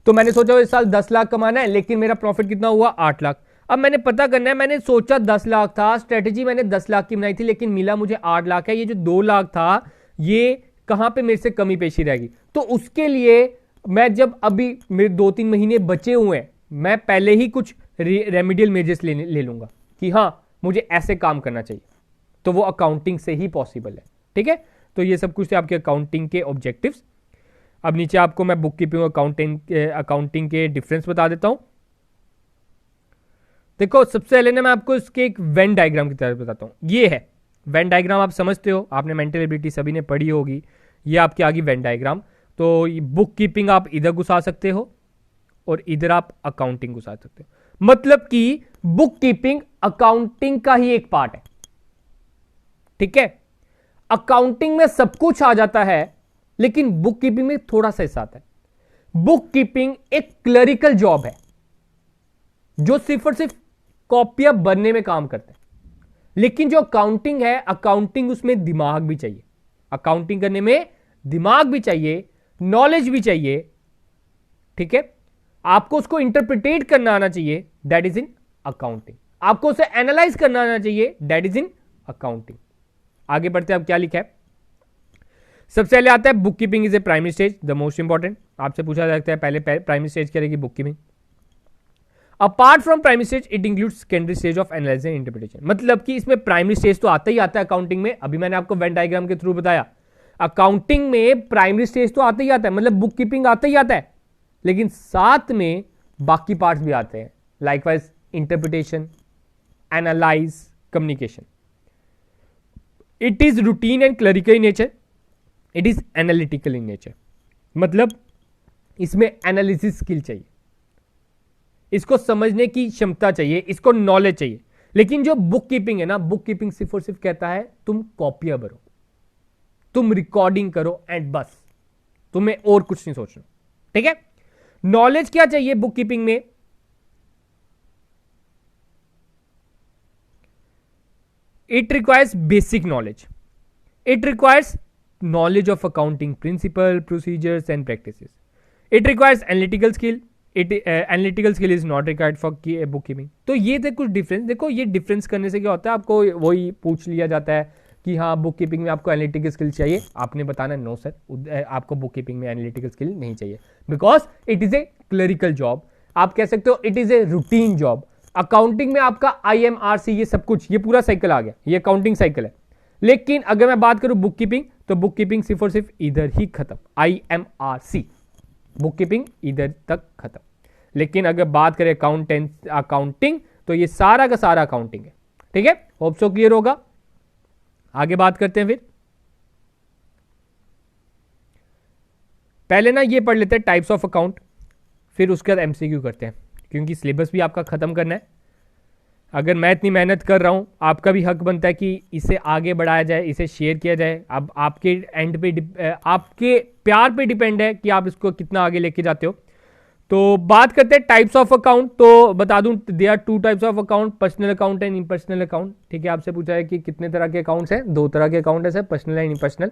तो मैंने सोचा हुआ इस साल 10 लाख कमाना है, लेकिन मेरा प्रॉफिट कितना हुआ 8 लाख। अब मैंने पता करना है, मैंने सोचा 10 लाख था, स्ट्रेटेजी मैंने 10 लाख की बनाई थी, लेकिन मिला मुझे 8 लाख है, ये जो 2 लाख था ये कहां पे मेरे से कमी पेशी रहेगी। तो उसके लिए मैं जब अभी मेरे 2-3 महीने बचे हुए हैं, मैं पहले ही कुछ रेमेडियल मेजर्स ले लूंगा कि हाँ मुझे ऐसे काम करना चाहिए, तो वो अकाउंटिंग से ही पॉसिबल है। ठीक है, तो ये सब कुछ थे आपके अकाउंटिंग के ऑब्जेक्टिव्स। अब नीचे आपको मैं बुक कीपिंग अकाउंटिंग के डिफरेंस बता देता हूं। देखो सबसे पहले ना मैं आपको इसके एक वेन डायग्राम की तरह बताता हूं। ये है वेन डायग्राम, आप समझते हो, आपने मेंटल एबिलिटी सभी ने पढ़ी होगी। ये आपकी आ गई वेन डायग्राम। तो बुक कीपिंग आप इधर घुसा सकते हो और इधर आप अकाउंटिंग घुसा सकते हो, मतलब कि बुक कीपिंग अकाउंटिंग का ही एक पार्ट है। ठीक है, अकाउंटिंग में सब कुछ आ जाता है, लेकिन बुक कीपिंग में थोड़ा सा हिस्सा आता है। बुक कीपिंग एक क्लरिकल जॉब है जो सिर्फ और सिर्फ कॉपियां बनने में काम करता है, लेकिन जो अकाउंटिंग है, अकाउंटिंग उसमें दिमाग भी चाहिए। अकाउंटिंग करने में दिमाग भी चाहिए, नॉलेज भी चाहिए। ठीक है, आपको उसको इंटरप्रिटेट करना आना चाहिए, दैट इज इन अकाउंटिंग। आपको उसे एनालाइज करना आना चाहिए, दैट इज इन अकाउंटिंग। आगे बढ़ते हैं, अब क्या लिखा है। सबसे पहले आता है book keeping is a primary stage, the most important. आपसे पूछा जा सकता है पहले प्राइमरी स्टेज क्या रहेगी, book keeping. Apart from primary stage it includes secondary stage of analysis and interpretation, मतलब कि इसमें प्राइमरी स्टेज तो आता ही आता है अकाउंटिंग में। अभी मैंने आपको वेन डायग्राम के थ्रू बताया, अकाउंटिंग में प्राइमरी स्टेज तो आता ही आता है, मतलब बुक कीपिंग आता ही आता है, लेकिन साथ में बाकी पार्ट्स भी आते हैं, likewise interpretation, analyse, communication. It is routine and clerical in nature, it is analytical in nature, मतलब इसमें एनालिसिस स्किल चाहिए, इसको समझने की क्षमता चाहिए, इसको नॉलेज चाहिए। लेकिन जो बुक कीपिंग है ना, बुक कीपिंग सिर्फ और सिर्फ कहता है तुम कॉपियां भरो, तुम रिकॉर्डिंग करो एंड बस, तुम्हें और कुछ नहीं सोचना। ठीक है, नॉलेज क्या चाहिए बुक कीपिंग में, it requires basic knowledge, it requires knowledge of accounting principle, procedures and practices. It requires analytical skill. Analytical skill is not required for bookkeeping. तो ये थे कुछ डिफरेंस। देखो ये डिफरेंस करने से क्या होता है, आपको वही पूछ लिया जाता है कि हाँ बुक कीपिंग में आपको एनालिटिकल स्किल चाहिए, आपने बताना नो सर आपको बुक कीपिंग में एनालिटिकल स्किल नहीं चाहिए, because it is A clerical job. आप कह सकते हो it is a routine job. Accounting में आपका IMRC ये सब कुछ, ये पूरा साइकिल आ गया, ये अकाउंटिंग साइकिल है। लेकिन अगर मैं बात करूं बुक कीपिंग, तो बुक कीपिंग सिर्फ और सिर्फ इधर ही खत्म, IMRC, बुक कीपिंग इधर तक खत्म। लेकिन अगर बात करें अकाउंटिंग, तो ये सारा का सारा अकाउंटिंग है। ठीक है, होप सो क्लियर होगा। आगे बात करते हैं, फिर पहले ना ये पढ़ लेते हैं टाइप्स ऑफ अकाउंट, फिर उसके बाद MCQ करते हैं, क्योंकि सिलेबस भी आपका खत्म करना है। अगर मैं इतनी मेहनत कर रहा हूं, आपका भी हक बनता है कि इसे आगे बढ़ाया जाए, इसे शेयर किया जाए। अब आपके एंड पे आपके प्यार पे डिपेंड है कि आप इसको कितना आगे लेके जाते हो। तो बात करते हैं टाइप्स ऑफ अकाउंट। तो बता दूं there are 2 types of account, personal account and impersonal account. ठीक है, आपसे पूछा है कि कितने तरह के अकाउंट्स हैं, 2 तरह के अकाउंट है sir, personal and impersonal.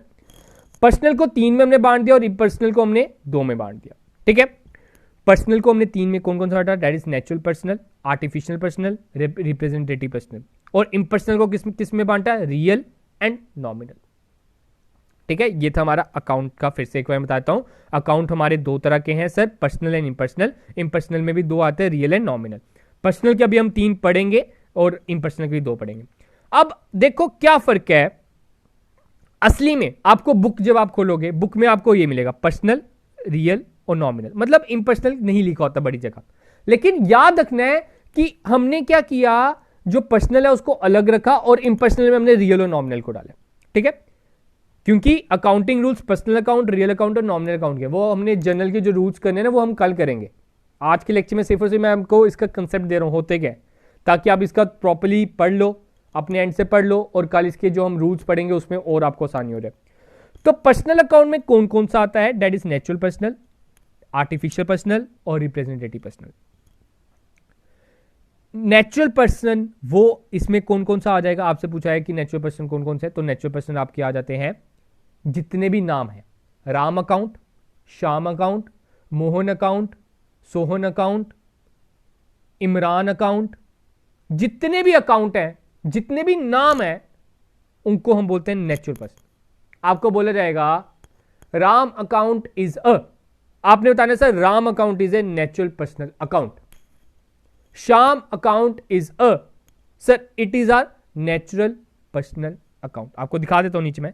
Personal को 3 में हमने बांट दिया और इम्पर्सनल को हमने 2 में बांट दिया। ठीक है, पर्सनल को हमने 3 में कौन कौन सा बांटा, that is natural personal, artificial personal, representative personal. और इम्पर्सनल को किस में बांटा, रियल एंड नॉमिनल। ठीक है, ये था हमारा अकाउंट का। फिर से एक बार बताता हूं, अकाउंट हमारे 2 तरह के हैं sir, personal and impersonal. Impersonal में भी 2 आते हैं, रियल एंड नॉमिनल। पर्सनल के अभी हम 3 पढ़ेंगे और इम्पर्सनल के भी 2 पढ़ेंगे। अब देखो क्या फर्क है असली में। आपको बुक जब आप खोलोगे, बुक में आपको ये मिलेगा पर्सनल रियल और नॉमिनल, मतलब इम्पर्सनल नहीं लिखा होता बड़ी जगह। लेकिन याद रखना है कि हमने क्या किया, जो पर्सनल है उसको अलग रखा और इम्पर्सनल में हमने रियल और नॉमिनल को डाला, ठीक है। क्योंकि accounting rules personal account, real account और नॉमिनल अकाउंट के, वो हमने जनरल के जो रूल्स करने हैं ना वो हम कल करेंगे। आज के लेक्चर में सिर्फ और सिर्फ मैं आपको इसका कंसेप्ट दे रहा हूं होते क्या, ताकि आप इसका प्रॉपर्ली पढ़ लो, अपने एंड से पढ़ लो, और कल इसके जो हम रूल्स पढ़ेंगे उसमें और आपको आसानी हो जाए। तो पर्सनल अकाउंट में कौन कौन सा आता है, that is natural personal, artificial personal और रिप्रेजेंटेटिव पर्सनल। नेचुरल पर्सन वो इसमें कौन कौन सा आ जाएगा, आपसे पूछा है कि नेचुरल पर्सन कौन कौन से है, तो नेचुरल पर्सन आपके आ जाते हैं जितने भी नाम हैं, Ram account, Shyam account, Mohan account, Sohan account, Imran account, जितने भी अकाउंट हैं, जितने भी नाम हैं, उनको हम बोलते हैं नेचुरल पर्सन। आपको बोला जाएगा राम अकाउंट इज अ, आपने बताना sir Ram account is a natural personal account, Shyam account is a, sir it is our natural personal account. आपको दिखा देता हूं नीचे में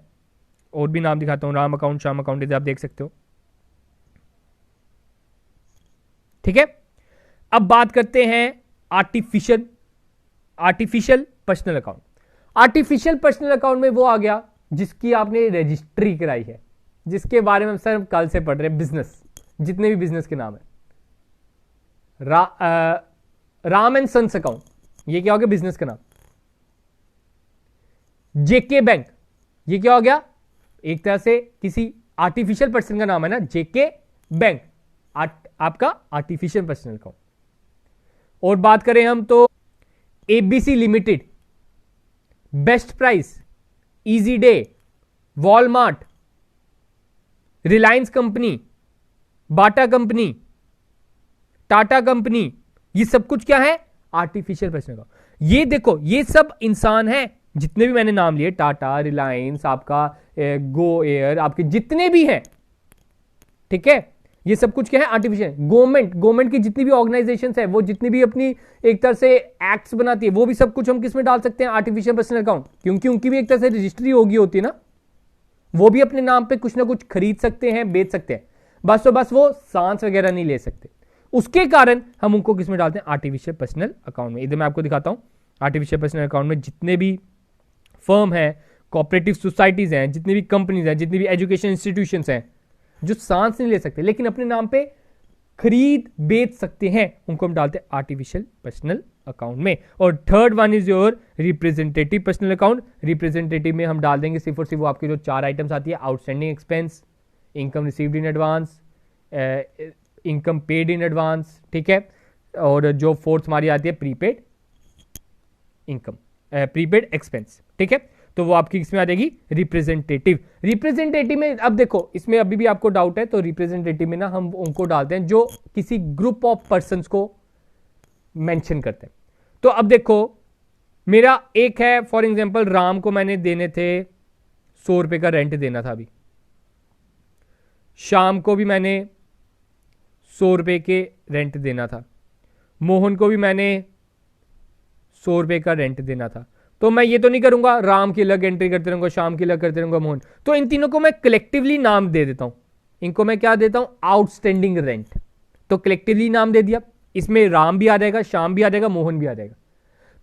और भी नाम दिखाता हूं, Ram account, Shyam account is, आप देख सकते हो, ठीक है। अब बात करते हैं artificial personal account. Artificial personal account में वो आ गया जिसकी आपने रजिस्ट्री कराई है, जिसके बारे में सर हम कल से पढ़ रहे हैं, बिजनेस, जितने भी बिजनेस के नाम है, राम एंड सन्स अकाउंट, ये क्या हो गया बिजनेस का नाम। जेके बैंक, ये क्या हो गया, एक तरह से किसी आर्टिफिशियल पर्सन का नाम है ना, जेके बैंक, आपका आर्टिफिशियल पर्सनल अकाउंट। और बात करें हम तो ABC limited, best price, easy day, Walmart, Reliance company, Bata company, Tata company, ये सब कुछ क्या है, आर्टिफिशियल पर्सनल अकाउंट। ये देखो ये सब इंसान हैं, जितने भी मैंने नाम लिए, टाटा, रिलायंस, आपका गो एयर, आपके जितने भी हैं, ठीक है, ये सब कुछ क्या है, आर्टिफिशियल। गवर्नमेंट की जितनी भी ऑर्गेनाइजेशन है, वो जितनी भी अपनी एक तरह से एक्ट्स बनाती है, वो भी सब कुछ हम किस में डाल सकते हैं, आर्टिफिशियल पर्सनल अकाउंट, क्योंकि उनकी भी एक तरह से रजिस्ट्री होगी होती है ना, वो भी अपने नाम पे कुछ ना कुछ खरीद सकते हैं, बेच सकते हैं, बस तो बस वो सांस वगैरह नहीं ले सकते, उसके कारण हम उनको किस में डालते हैं, आर्टिफिशियल पर्सनल अकाउंट में। इधर मैं आपको दिखाता हूं, आर्टिफिशियल पर्सनल अकाउंट में जितने भी फर्म है, कोऑपरेटिव सोसाइटीज हैं, जितनी भी कंपनीज हैं, जितनी भी एजुकेशन इंस्टीट्यूशंस हैं, जो सांस नहीं ले सकते लेकिन अपने नाम पे खरीद बेच सकते हैं, उनको हम डालते हैं आर्टिफिशियल पर्सनल अकाउंट में। और third one is your representative personal account. Representative में हम डाल देंगे सिर्फ और सिर्फ वो आपके जो 4 आइटम्स आती है, outstanding expense, income received in advance, income paid in advance, ठीक है, और जो फोर्थ हमारी आती है प्रीपेड इनकम, प्रीपेड एक्सपेंस, ठीक है, तो वो आपकी किसमें आ जाएगी, रिप्रेजेंटेटिव में। अब देखो इसमें अभी भी आपको डाउट है, तो रिप्रेजेंटेटिव में ना हम उनको डालते हैं जो किसी ग्रुप ऑफ पर्संस को मेंशन करते हैं। तो अब देखो मेरा एक है, फॉर एग्जांपल राम को मैंने देने थे 100 रुपए का रेंट देना था, अभी शाम को भी मैंने 100 रुपए के रेंट देना था, मोहन को भी मैंने 100 रुपए का रेंट देना था। तो मैं ये तो नहीं करूंगा राम की अलग एंट्री करते रहूंगा, शाम की अलग करते रहूंगा, मोहन, तो इन तीनों को मैं कलेक्टिवली नाम दे देता हूं, इनको मैं क्या देता हूं, आउटस्टैंडिंग रेंट। तो कलेक्टिवली नाम दे दिया, इसमें राम भी आ जाएगा, श्याम भी आ जाएगा, मोहन भी आ जाएगा।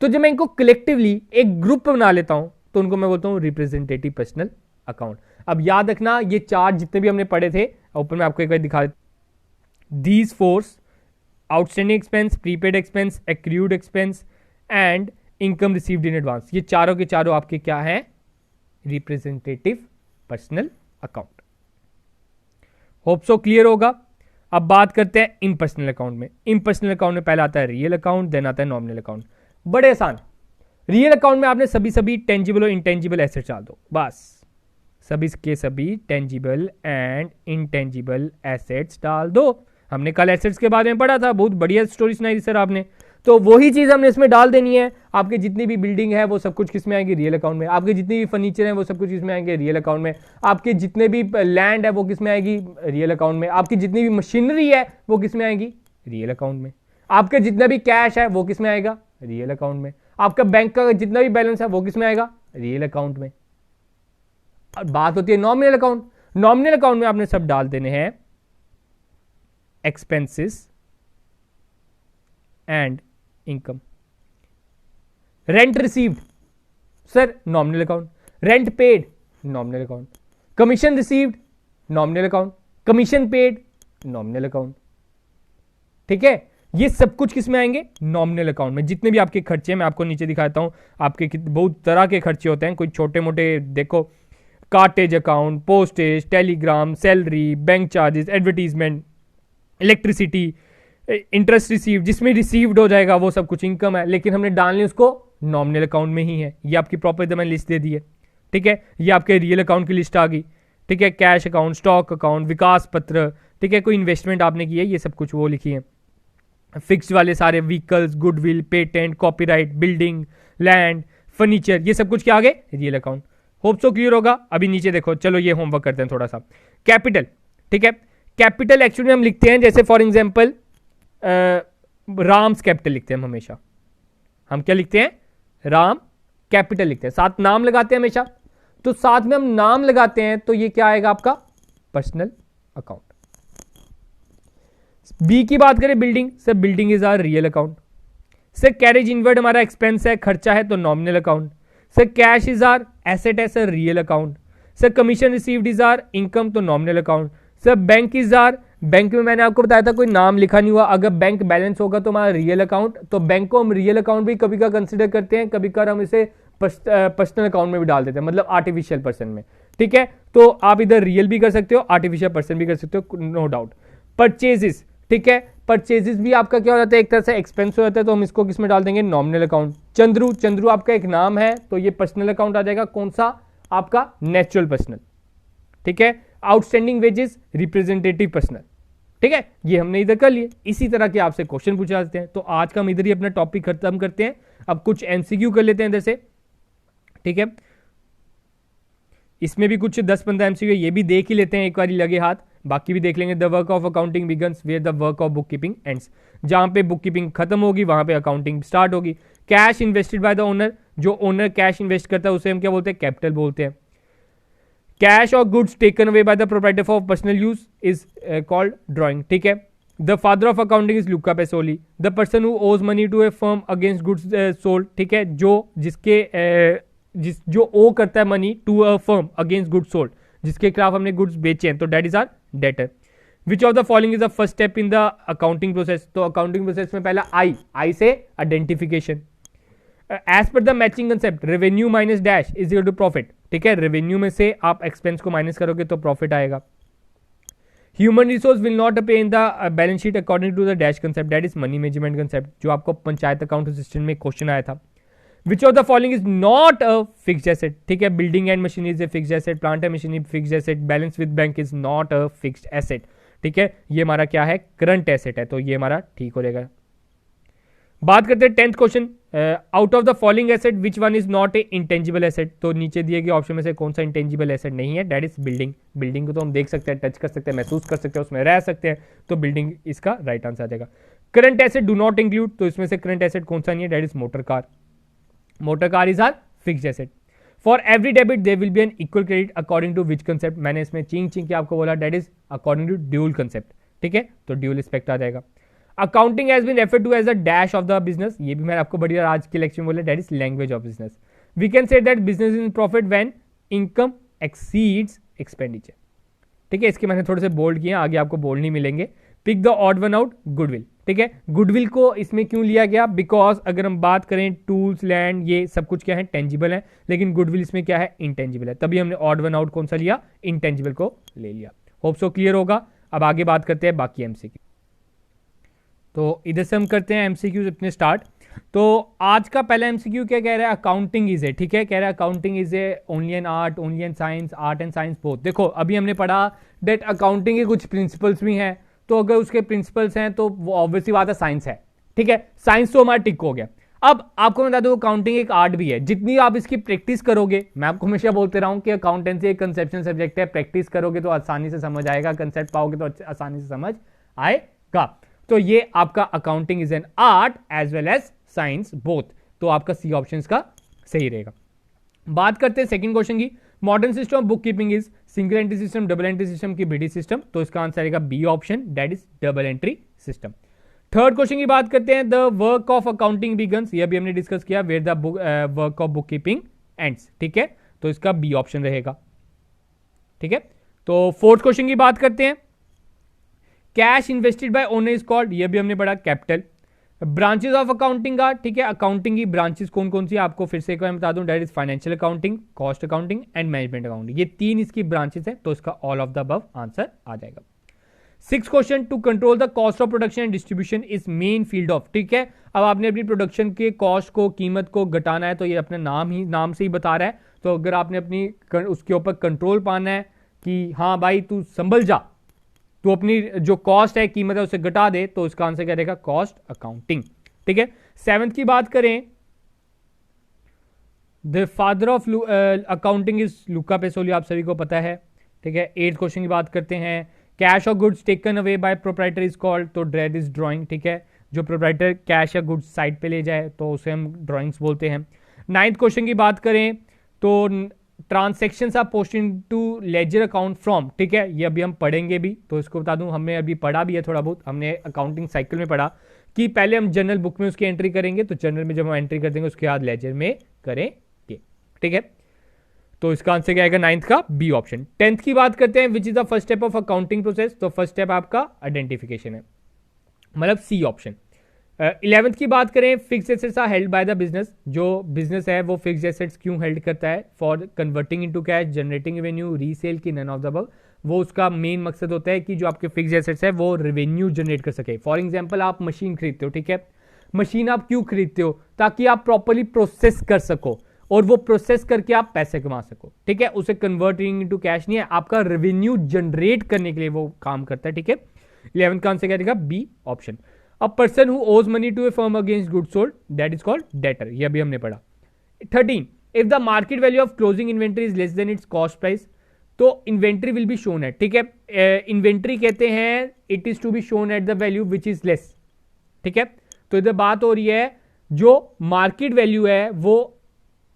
तो जब मैं इनको कलेक्टिवली एक ग्रुप बना लेता हूं तो उनको मैं बोलता हूं रिप्रेजेंटेटिव पर्सनल अकाउंट। अब याद रखना ये 4 जितने भी हमने पढ़े थे, ऊपर मैं आपको एक बार दिखा देता, these force, outstanding expense, prepaid expense, accrued expense and income received in advance, ये चारों के चारों आपके क्या है, representative personal account. Hope so clear होगा। अब बात करते हैं इम्पर्सनल अकाउंट में। इम्पर्सनल अकाउंट में पहला आता है रियल अकाउंट, देन आता है नॉमिनल अकाउंट। बड़े आसान, रियल अकाउंट में आपने सभी टेंजिबल और इंटेंजिबल एसेट्स डाल दो, बस सभी के सभी टेंजिबल एंड इंटेंजिबल एसेट्स डाल दो। हमने कल एसेट्स के बारे में पढ़ा था, बहुत बढ़िया स्टोरी सुनाई थी सर आपने, तो वही चीज हमने इसमें डाल देनी है। आपके जितनी भी बिल्डिंग है वो सब कुछ किसमें आएंगे, रियल अकाउंट में। आपके जितनी भी फर्नीचर है वो सब कुछ किसमें आएंगे, रियल अकाउंट में। आपके जितने भी लैंड है वो किसमें आएगी, रियल अकाउंट में। आपकी जितनी भी मशीनरी है वो किसमें आएगी, रियल अकाउंट में। आपके जितना भी कैश है वो किसमें आएगा, रियल अकाउंट में। आपका बैंक का जितना भी बैलेंस है वो किसमें आएगा, रियल अकाउंट में। बात होती है नॉमिनल अकाउंट। नॉमिनल अकाउंट में आपने सब डाल देने हैं expenses and income. Rent received sir nominal account, rent paid nominal account, commission received nominal account, commission paid nominal account. ठीक है, ये सब कुछ किस में आएंगे? नॉमिनल अकाउंट में। जितने भी आपके खर्चे हैं मैं आपको नीचे दिखाता हूं, आपके बहुत तरह के खर्चे होते हैं, कोई छोटे मोटे देखो, cartage account, postage, telegram, salary, bank charges, advertisement, electricity, interest receive, जिसमें रिसीव्ड हो जाएगा वो सब कुछ इनकम है, लेकिन हमने डालनी उसको नॉमिनल अकाउंट में ही है। ये आपकी प्रॉपर मैंने लिस्ट दे दी है। ठीक है, ये आपके रियल अकाउंट की लिस्ट आ गई। ठीक है, कैश अकाउंट, स्टॉक अकाउंट, विकास पत्र, ठीक है, कोई इन्वेस्टमेंट आपने की है, ये सब कुछ वो लिखी है। फिक्स्ड वाले सारे vehicles, goodwill, patent, copyright, building, land, furniture, ये सब कुछ क्या आ गए? Real account. Hope so clear होगा। अभी नीचे देखो, चलो ये होमवर्क करते हैं थोड़ा सा। कैपिटल, ठीक है, कैपिटल एक्चुअली हम लिखते हैं जैसे फॉर एग्जांपल राम्स कैपिटल लिखते हैं हम हमेशा। हम क्या लिखते हैं? राम कैपिटल लिखते हैं, साथ नाम लगाते हैं हमेशा। तो साथ में हम नाम लगाते हैं तो ये क्या आएगा आपका? Personal account. बी की बात करें, building, sir building is our real account. Sir carriage inward हमारा एक्सपेंस है, खर्चा है, तो nominal account. Sir cash is our asset है, sir real account. Sir commission received is our income, तो nominal account. Sir bank is our, bank में मैंने आपको बताया था कोई नाम लिखा नहीं हुआ, अगर बैंक बैलेंस होगा तो हमारा रियल अकाउंट। तो बैंक को हम रियल अकाउंट भी कभी का कंसिडर करते हैं, कभी कभार हम इसे पर्सनल अकाउंट में भी डाल देते हैं, मतलब आर्टिफिशियल पर्सन में। ठीक है, तो आप इधर रियल भी कर सकते हो, आर्टिफिशियल पर्सन भी कर सकते हो, नो डाउट। परचेजेस, ठीक है, परचेजेस भी आपका क्या हो जाता है? एक तरह से एक्सपेंस हो जाता है, तो हम इसको किस में डाल देंगे? Nominal account. चंद्रू, चंद्रू आपका एक नाम है, तो ये पर्सनल अकाउंट आ जाएगा। कौन सा? आपका नेचुरल पर्सनल। ठीक है, आउटस्टैंडिंग वेजेस रिप्रेजेंटेटिव पर्सनल। ठीक है, ये हमने इधर कर लिए। इसी तरह के आपसे क्वेश्चन पूछे जाते हैं। तो आज का हम इधर ही अपना टॉपिक खत्म करते हैं। अब कुछ एमसीक्यू कर लेते हैं इधर से। ठीक है, इसमें भी कुछ 10-15 एमसीक्यू, ये भी देख ही लेते हैं एक बार लगे हाथ, बाकी भी देख लेंगे। The work of accounting begins where the work of book keeping ends. जहां पे बुक कीपिंग खत्म होगी वहां पे अकाउंटिंग स्टार्ट होगी। Cash invested by the owner, जो ओनर कैश इन्वेस्ट करता है उसे हम क्या बोलते हैं? कैपिटल बोलते हैं। कैश और goods taken away by the proprietor for personal use is called drawing. ठीक है, the father of accounting is Luca Pacioli. The person who owes money to a firm against goods sold. ठीक है, जो owe करता है money to a firm against goods sold, जिसके खिलाफ हमने गुड्स बेचे हैं, तो debt is our debtor. Which of the following is the first step in the accounting process? तो अकाउंटिंग प्रोसेस में पहला आई से identification. As per the matching concept, revenue minus dash is equal to profit. ठीक है, revenue में से आप expense को माइनस करोगे तो प्रॉफिट आएगा। Human resource will not appear in the balance sheet according to the dash concept, that is money management concept, जो आपको पंचायत अकाउंट असिस्टेंट में क्वेश्चन आया था। Which of the following is not a fixed asset? ठीक है, building and machinery is a fixed asset, plant and machinery fixed asset, balance with bank is not a fixed asset. ठीक है, ये हमारा क्या है? करंट एसेट है, तो ये हमारा ठीक हो जाएगा। बात करते हैं 10th question, out of the following asset which one is not A intangible asset? तो नीचे दिए गए ऑप्शन में से कौन सा इंटेंजिबल एसेट नहीं है? That is building. बिल्डिंग को तो हम देख सकते हैं, टच कर सकते हैं, महसूस कर सकते हैं, उसमें रह सकते हैं, तो बिल्डिंग इसका राइट आंसर आ जाएगा। Current asset do not include, तो इसमें से करंट एसेट कौन सा नहीं है? That is motor car. Motor car is our fixed asset. For every debit there will be an equal credit according to which concept? मैंने इसमें चिंग के आपको बोला, that is according to dual concept. ठीक है, तो ड्यूल एस्पेक्ट आ जाएगा। Accounting has been referred to as a dash of the business, ये भी मैंने आपको बढ़िया आज के लेक्चर में बोला, that is language of business. We can say that business in profit when income exceeds expenditure. ठीक है, इसके मैंने थोड़े से बोल्ड किए, आगे आपको बोल्ड नहीं मिलेंगे। Pick the odd one out, goodwill. ठीक है, गुडविल को इसमें क्यों लिया गया? बिकॉज अगर हम बात करें टूल्स, लैंड, ये सब कुछ क्या है? टेंजिबल है, लेकिन गुडविल इसमें क्या है? इंटेंजिबल है, तभी हमने ऑड वन आउट कौन सा लिया? इंटेंजिबल को ले लिया। होप सो क्लियर होगा। अब आगे बात करते हैं बाकी एमसीक्यू। तो इधर से हम करते हैं एमसीक्यूज अपने स्टार्ट। तो आज का पहला एमसीक्यू क्या कह रहा है? अकाउंटिंग इज ए, ठीक है, कह रहा है accounting is A only an art, only an science, art and science both. देखो अभी हमने पढ़ा दैट अकाउंटिंग के कुछ प्रिंसिपल्स भी हैं, तो अगर उसके प्रिंसिपल्स हैं तो वो ऑब्वियसली बात है साइंस है। ठीक है, साइंस तो हमारा टिक हो गया। अब आपको बता दो अकाउंटिंग एक आर्ट भी है, जितनी आप इसकी प्रैक्टिस करोगे, मैं आपको हमेशा बोलते रहा हूं कि अकाउंटेंसी एक कंसेप्शन सब्जेक्ट है, प्रैक्टिस करोगे तो आसानी से समझ आएगा, कंसेप्ट पाओगे तो आसानी से समझ आएगा। तो ये आपका accounting is an art as well as science both, तो आपका सी ऑप्शन का सही रहेगा। बात करते हैं सेकंड क्वेश्चन की। Modern system of book keeping is single entry system, double entry system की बीडी सिस्टम, तो इसका आंसर आएगा B option, that is double entry system. Third question की बात करते हैं, the work of accounting begins, ये भी हमने डिस्कस किया, where the work of book keeping ends, ठीक है, तो इसका बी ऑप्शन रहेगा, ठीक है। तो फोर्थ क्वेश्चन की बात करते हैं, cash invested by owner is called, ये भी हमने पढ़ा capital. Branches of accounting are, ठीक है, अकाउंटिंग की ब्रांचेस कौन कौन सी आपको फिर से एक बार बता दूं, that is financial accounting, cost accounting and management accounting, ये तीन इसकी ब्रांचेस हैं, तो इसका all of the above answer आ जाएगा। Six question, to control the cost of production and distribution is main field of, ठीक है, अब आपने अपनी प्रोडक्शन के कॉस्ट को, कीमत को घटाना है, तो ये अपने नाम से ही बता रहा है, तो अगर आपने अपनी उसके ऊपर कंट्रोल पाना है कि हाँ भाई तू संभल जा, तो अपनी जो कॉस्ट है, कीमत है, उसे घटा दे, तो इसका आंसर क्या रहेगा, कॉस्ट अकाउंटिंग, ठीक है। सेवेंथ की बात करें, the father of accounting is Luca Pacioli, आप सभी को पता है, ठीक है। एट्थ क्वेश्चन की बात करते हैं, कैश और goods taken away bye proprietor is called, तो ड्रेड इज ड्रॉइंग, ठीक है, जो प्रोप्राइटर कैश या गुड्स साइड पे ले जाए तो उसे हम ड्रॉइंग्स बोलते हैं। नाइन्थ क्वेश्चन की बात करें तो transactions are posted into ledger account from, ठीक है, ये अभी हम पढ़ेंगे भी, तो इसको बता दूं हमने अभी पढ़ा भी है थोड़ा बहुत, हमने अकाउंटिंग साइकिल में पढ़ा कि पहले हम जनरल बुक में उसकी एंट्री करेंगे, तो जनरल में जब हम एंट्री कर देंगे उसके बाद लेजर में करेंगे, ठीक है, तो इसका आंसर क्या आएगा, नाइन्थ का बी ऑप्शन। टेंथ की बात करते हैं, which is the first step of accounting process, तो फर्स्ट स्टेप आपका आइडेंटिफिकेशन है, मतलब सी ऑप्शन। 11th की बात करें, fix assets are held by the business, जो बिजनेस है वो फिक्स एसेट्स क्यों हेल्ड करता है, for converting into cash, generating revenue, resale की, नन ऑफ द अबव, वो उसका मेन मकसद होता है कि जो आपके फिक्स एसेट्स है वो रेवेन्यू जनरेट कर सके। फॉर एग्जांपल आप मशीन खरीदते हो, ठीक है, मशीन आप क्यों खरीदते हो, ताकि आप प्रॉपर्ली प्रोसेस कर सको और वो प्रोसेस करके आप पैसे कमा सको, ठीक है, उसे कन्वर्टिंग इनटू कैश नहीं है, आपका रेवेन्यू जनरेट करने के लिए वो काम करता है, ठीक है। 11th का आंसर क्या रहेगा, B option. A person who owes money to a firm against goods sold, that is called debtor, ये अभी हमने पढ़ा। 13, if the market value of closing inventory is less than its cost price, तो inventory will be shown at, ठीक है, inventory कहते हैं it is to be shown at the value which is less, ठीक है, तो इधर बात हो रही है जो मार्केट वैल्यू है वो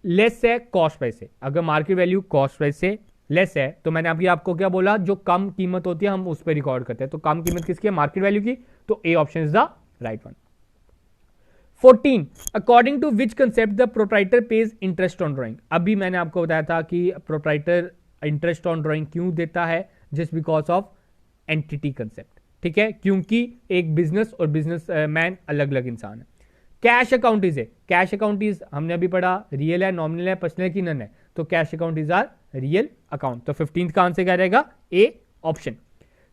लेस है कॉस्ट प्राइस से, अगर मार्केट वैल्यू कॉस्ट प्राइस से लेस है, तो मैंने अभी आपको क्या बोला, जो कम कीमत होती है हम उस पर रिकॉर्ड करते हैं, तो कम कीमत किसकी है, मार्केट वैल्यू की, तो A option is the right one. 14, according to which concept the proprietor pays interest on drawing, अभी मैंने आपको बताया था कि प्रोप्राइटर इंटरेस्ट ऑन ड्रॉइंग क्यों देता है, just because of entity concept, ठीक है, क्योंकि एक बिजनेस और बिजनेस मैन अलग अलग इंसान है। कैश अकाउंट इज है, कैश अकाउंट इज हमने अभी पढ़ा रियल है, नॉमिनल है, पर्सनल की नन है, तो cash account is our real account, तो 15th का आंसर क्या रहेगा, ए ऑप्शन।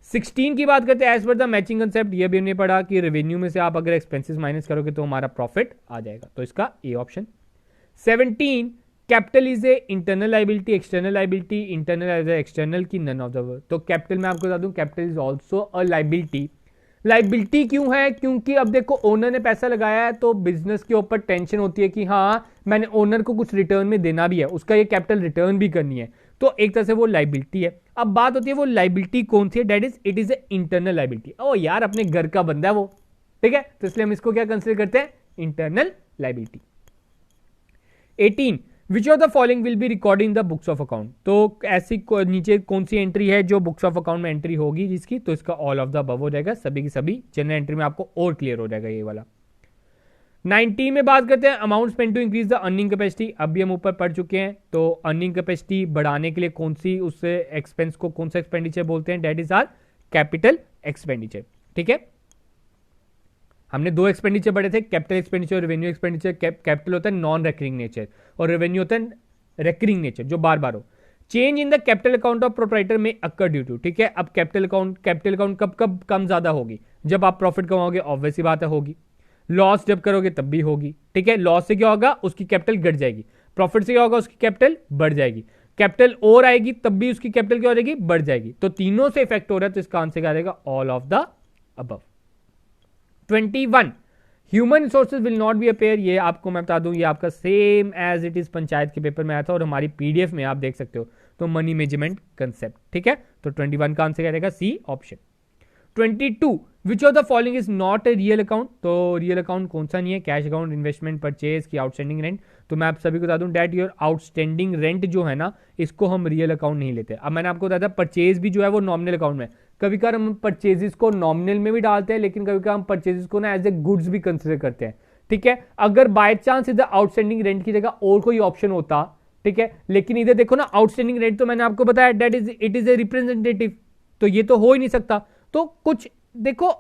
16 की बात करते हैं, as per the matching concept, ये भी हमने पढ़ा कि रेवेन्यू में से आप अगर एक्सपेंसेस माइनस करोगे तो हमारा प्रॉफिट आ जाएगा, तो इसका A option. 17, capital is a internal liability, external liability, internal as external की, नन ऑफ द वर्ड, तो कैपिटल में आपको बता दूं capital is also a liability. Liability क्यों है, क्योंकि अब देखो ओनर ने पैसा लगाया है तो बिजनेस के ऊपर टेंशन होती है कि हाँ मैंने ओनर को कुछ रिटर्न में देना भी है, उसका ये कैपिटल रिटर्न भी करनी है, तो एक तरह से वो लाइबिलिटी है। अब बात होती है वो लाइबिलिटी कौन सी है, that is it is a internal liability, ओ यार अपने घर का बंदा है वो, ठीक है, तो इसलिए हम इसको क्या कंसिडर करते हैं, internal liability. 18, which of the following will be record in the books of account, तो ऐसी नीचे कौन सी एंट्री है जो बुक्स ऑफ अकाउंट में एंट्री होगी जिसकी, तो इसका ऑल ऑफ द अबव हो जाएगा, सभी की सभी जनरल एंट्री में आपको और क्लियर हो जाएगा ये वाला। 19 में बात करते हैं, amount spend to increase the earning capacity, अभी हम ऊपर पढ़ चुके हैं, तो अर्निंग कैपेसिटी बढ़ाने के लिए कौन सी उससे एक्सपेंस को कौन सा एक्सपेंडिचर बोलते हैं, that is are capital expenditure, ठीक है। हमने दो एक्सपेंडिचर पढ़े थे, कैपिटल एक्सपेंडिचर और रेवेन्यू एक्सपेंडिचर। कैपिटल होता है नॉन रेकरिंग नेचर और रेवेन्यू होता है रेकरिंग नेचर, जो बार बार हो। Change in the capital account of proprietor में अकर ड्यू टू, ठीक है, अब कैपिटल अकाउंट कब कब कम ज्यादा होगी, जब आप प्रॉफिट कमाओगे, ऑब्वियस सी बात है होगी, लॉस जब करोगे तब भी होगी, ठीक है, लॉस से क्या होगा, उसकी कैपिटल घट जाएगी, प्रॉफिट से क्या होगा, उसकी कैपिटल बढ़ जाएगी, कैपिटल और आएगी तब भी उसकी कैपिटल क्या हो जाएगी, बढ़ जाएगी, तो तीनों से इफेक्ट हो रहा है, तो इसका आंसर क्या रहेगा, all of the above. 21, human resources will not be appear, ये आपको मैं बता दूं ये आपका same as it is panchayat के पेपर में आया था और हमारी पीडीएफ में आप देख सकते हो, तो मनी मैनेजमेंट कंसेप्ट, ठीक है, तो 21 का आंसर क्या रहेगा, C option. 22, which of the following is not a real account, तो रियल अकाउंट कौन सा नहीं है, कैश अकाउंट, इन्वेस्टमेंट, परचेज की, आउटस्टैंडिंग रेंट, तो मैं आप सभी को बता दूं डैट योर आउटस्टैंडिंग रेंट जो है ना, इसको हम रियल अकाउंट नहीं लेते। अब मैंने आपको बताया था परचेज भी जो है वो नॉमिनल अकाउंट में, कभी कभार हम परचेजेस को नॉमिनल में भी डालते हैं, लेकिन कभी कभार हम परचेजेस को ना एज ए गुड्स भी कंसिडर करते हैं, ठीक है। अगर बाय चांस इधर आउटस्टैंडिंग रेंट की जगह और कोई ऑप्शन होता, ठीक है, लेकिन इधर देखो ना आउटस्टैंडिंग रेंट तो मैंने आपको बताया that is it is a representative, तो ये तो हो ही नहीं सकता। तो कुछ देखो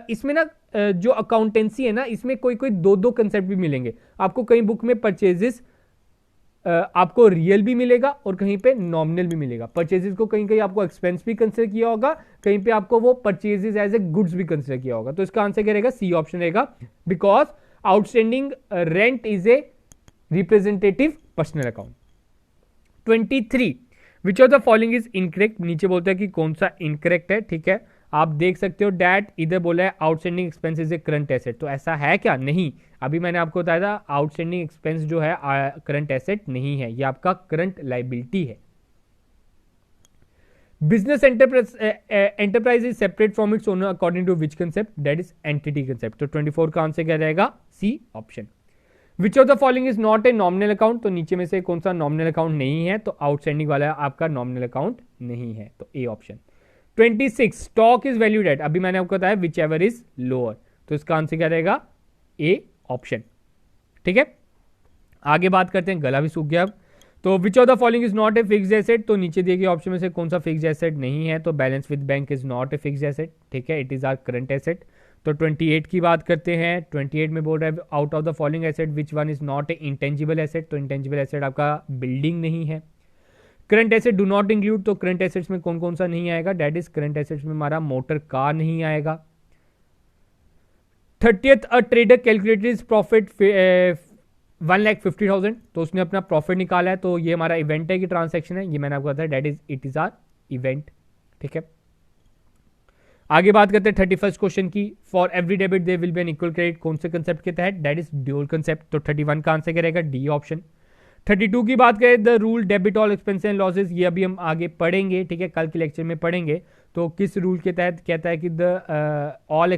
इसमें ना जो अकाउंटेंसी है ना, इसमें कोई कोई दो दो कंसेप्ट भी मिलेंगे आपको, कहीं बुक में परचेजेस आपको रियल भी मिलेगा और कहीं पे नॉमिनल भी मिलेगा। परचेजेस को कहीं कहीं आपको एक्सपेंस भी कंसिडर किया होगा, कहीं पे आपको वो परचेजेस एज ए गुड्स भी कंसिडर किया होगा। तो इसका आंसर क्या रहेगा, सी ऑप्शन रहेगा, because outstanding rent is a representative personal account. 23 which of the following is incorrect, नीचे बोलता है कि कौन सा इनकरेक्ट है, ठीक है। आप देख सकते हो डैट इधर बोला है outstanding expense is a current asset, तो ऐसा है क्या, नहीं। अभी मैंने आपको बताया था आउटस्टैंडिंग एक्सपेंस जो है करंट एसेट नहीं है, ये आपका करंट लायबिलिटी है। Business enterprise is separate from its owner according to which concept, that is entity concept. तो 24 का आंसर क्या रहेगा, C option. Which of the following is not a nominal account, तो नीचे में से कौन सा नॉमिनल अकाउंट नहीं है, तो आउटस्टैंडिंग वाला आपका नॉमिनल अकाउंट नहीं है, तो A option. 26 stock is valued at, अभी मैंने आपको बताया विच एवर इज लोअर, तो इसका आंसर क्या रहेगा, ए ऑप्शन, ठीक है। आगे बात करते हैं, गला भी सूख गया अब। तो विच of the following is not a fixed asset, तो नीचे दिए गए ऑप्शन में से कौन सा फिक्स्ड एसेट नहीं है, तो balance with bank is not a fixed asset, ठीक है, it is our current asset. तो 28 की बात करते हैं, 28 में बोल रहा है out of the following asset which one is not A intangible asset, तो इंटेंजिबल एसेट आपका बिल्डिंग नहीं है। Current asset do not include, तो करंट एसेट्स में कौन कौन सा नहीं आएगा, डेट इज करंट एसेट्स में हमारा मोटर कार नहीं आएगा। 30th a trader calculated is profit 1,50,000, तो उसने अपना प्रॉफिट निकाला है, तो ये हमारा इवेंट है कि ट्रांसैक्शन है, ये मैंने आपको बताया debt is it is our event, ठीक है। आगे बात करते हैं 31st क्वेश्चन की, for every debit there will be an equal credit, कौन से कंसेप्ट के तहत, डेट इज ड्यूअल कंसेप्ट। तो 31 का आंसर क्या रहेगा, डी ऑप्शन। 32 की बात करें, the rule debit all expense and losses, ये अभी हम आगे पढ़ेंगे, ठीक है, कल के लेक्चर में पढ़ेंगे। तो किस रूल के तहत कहता है कि the all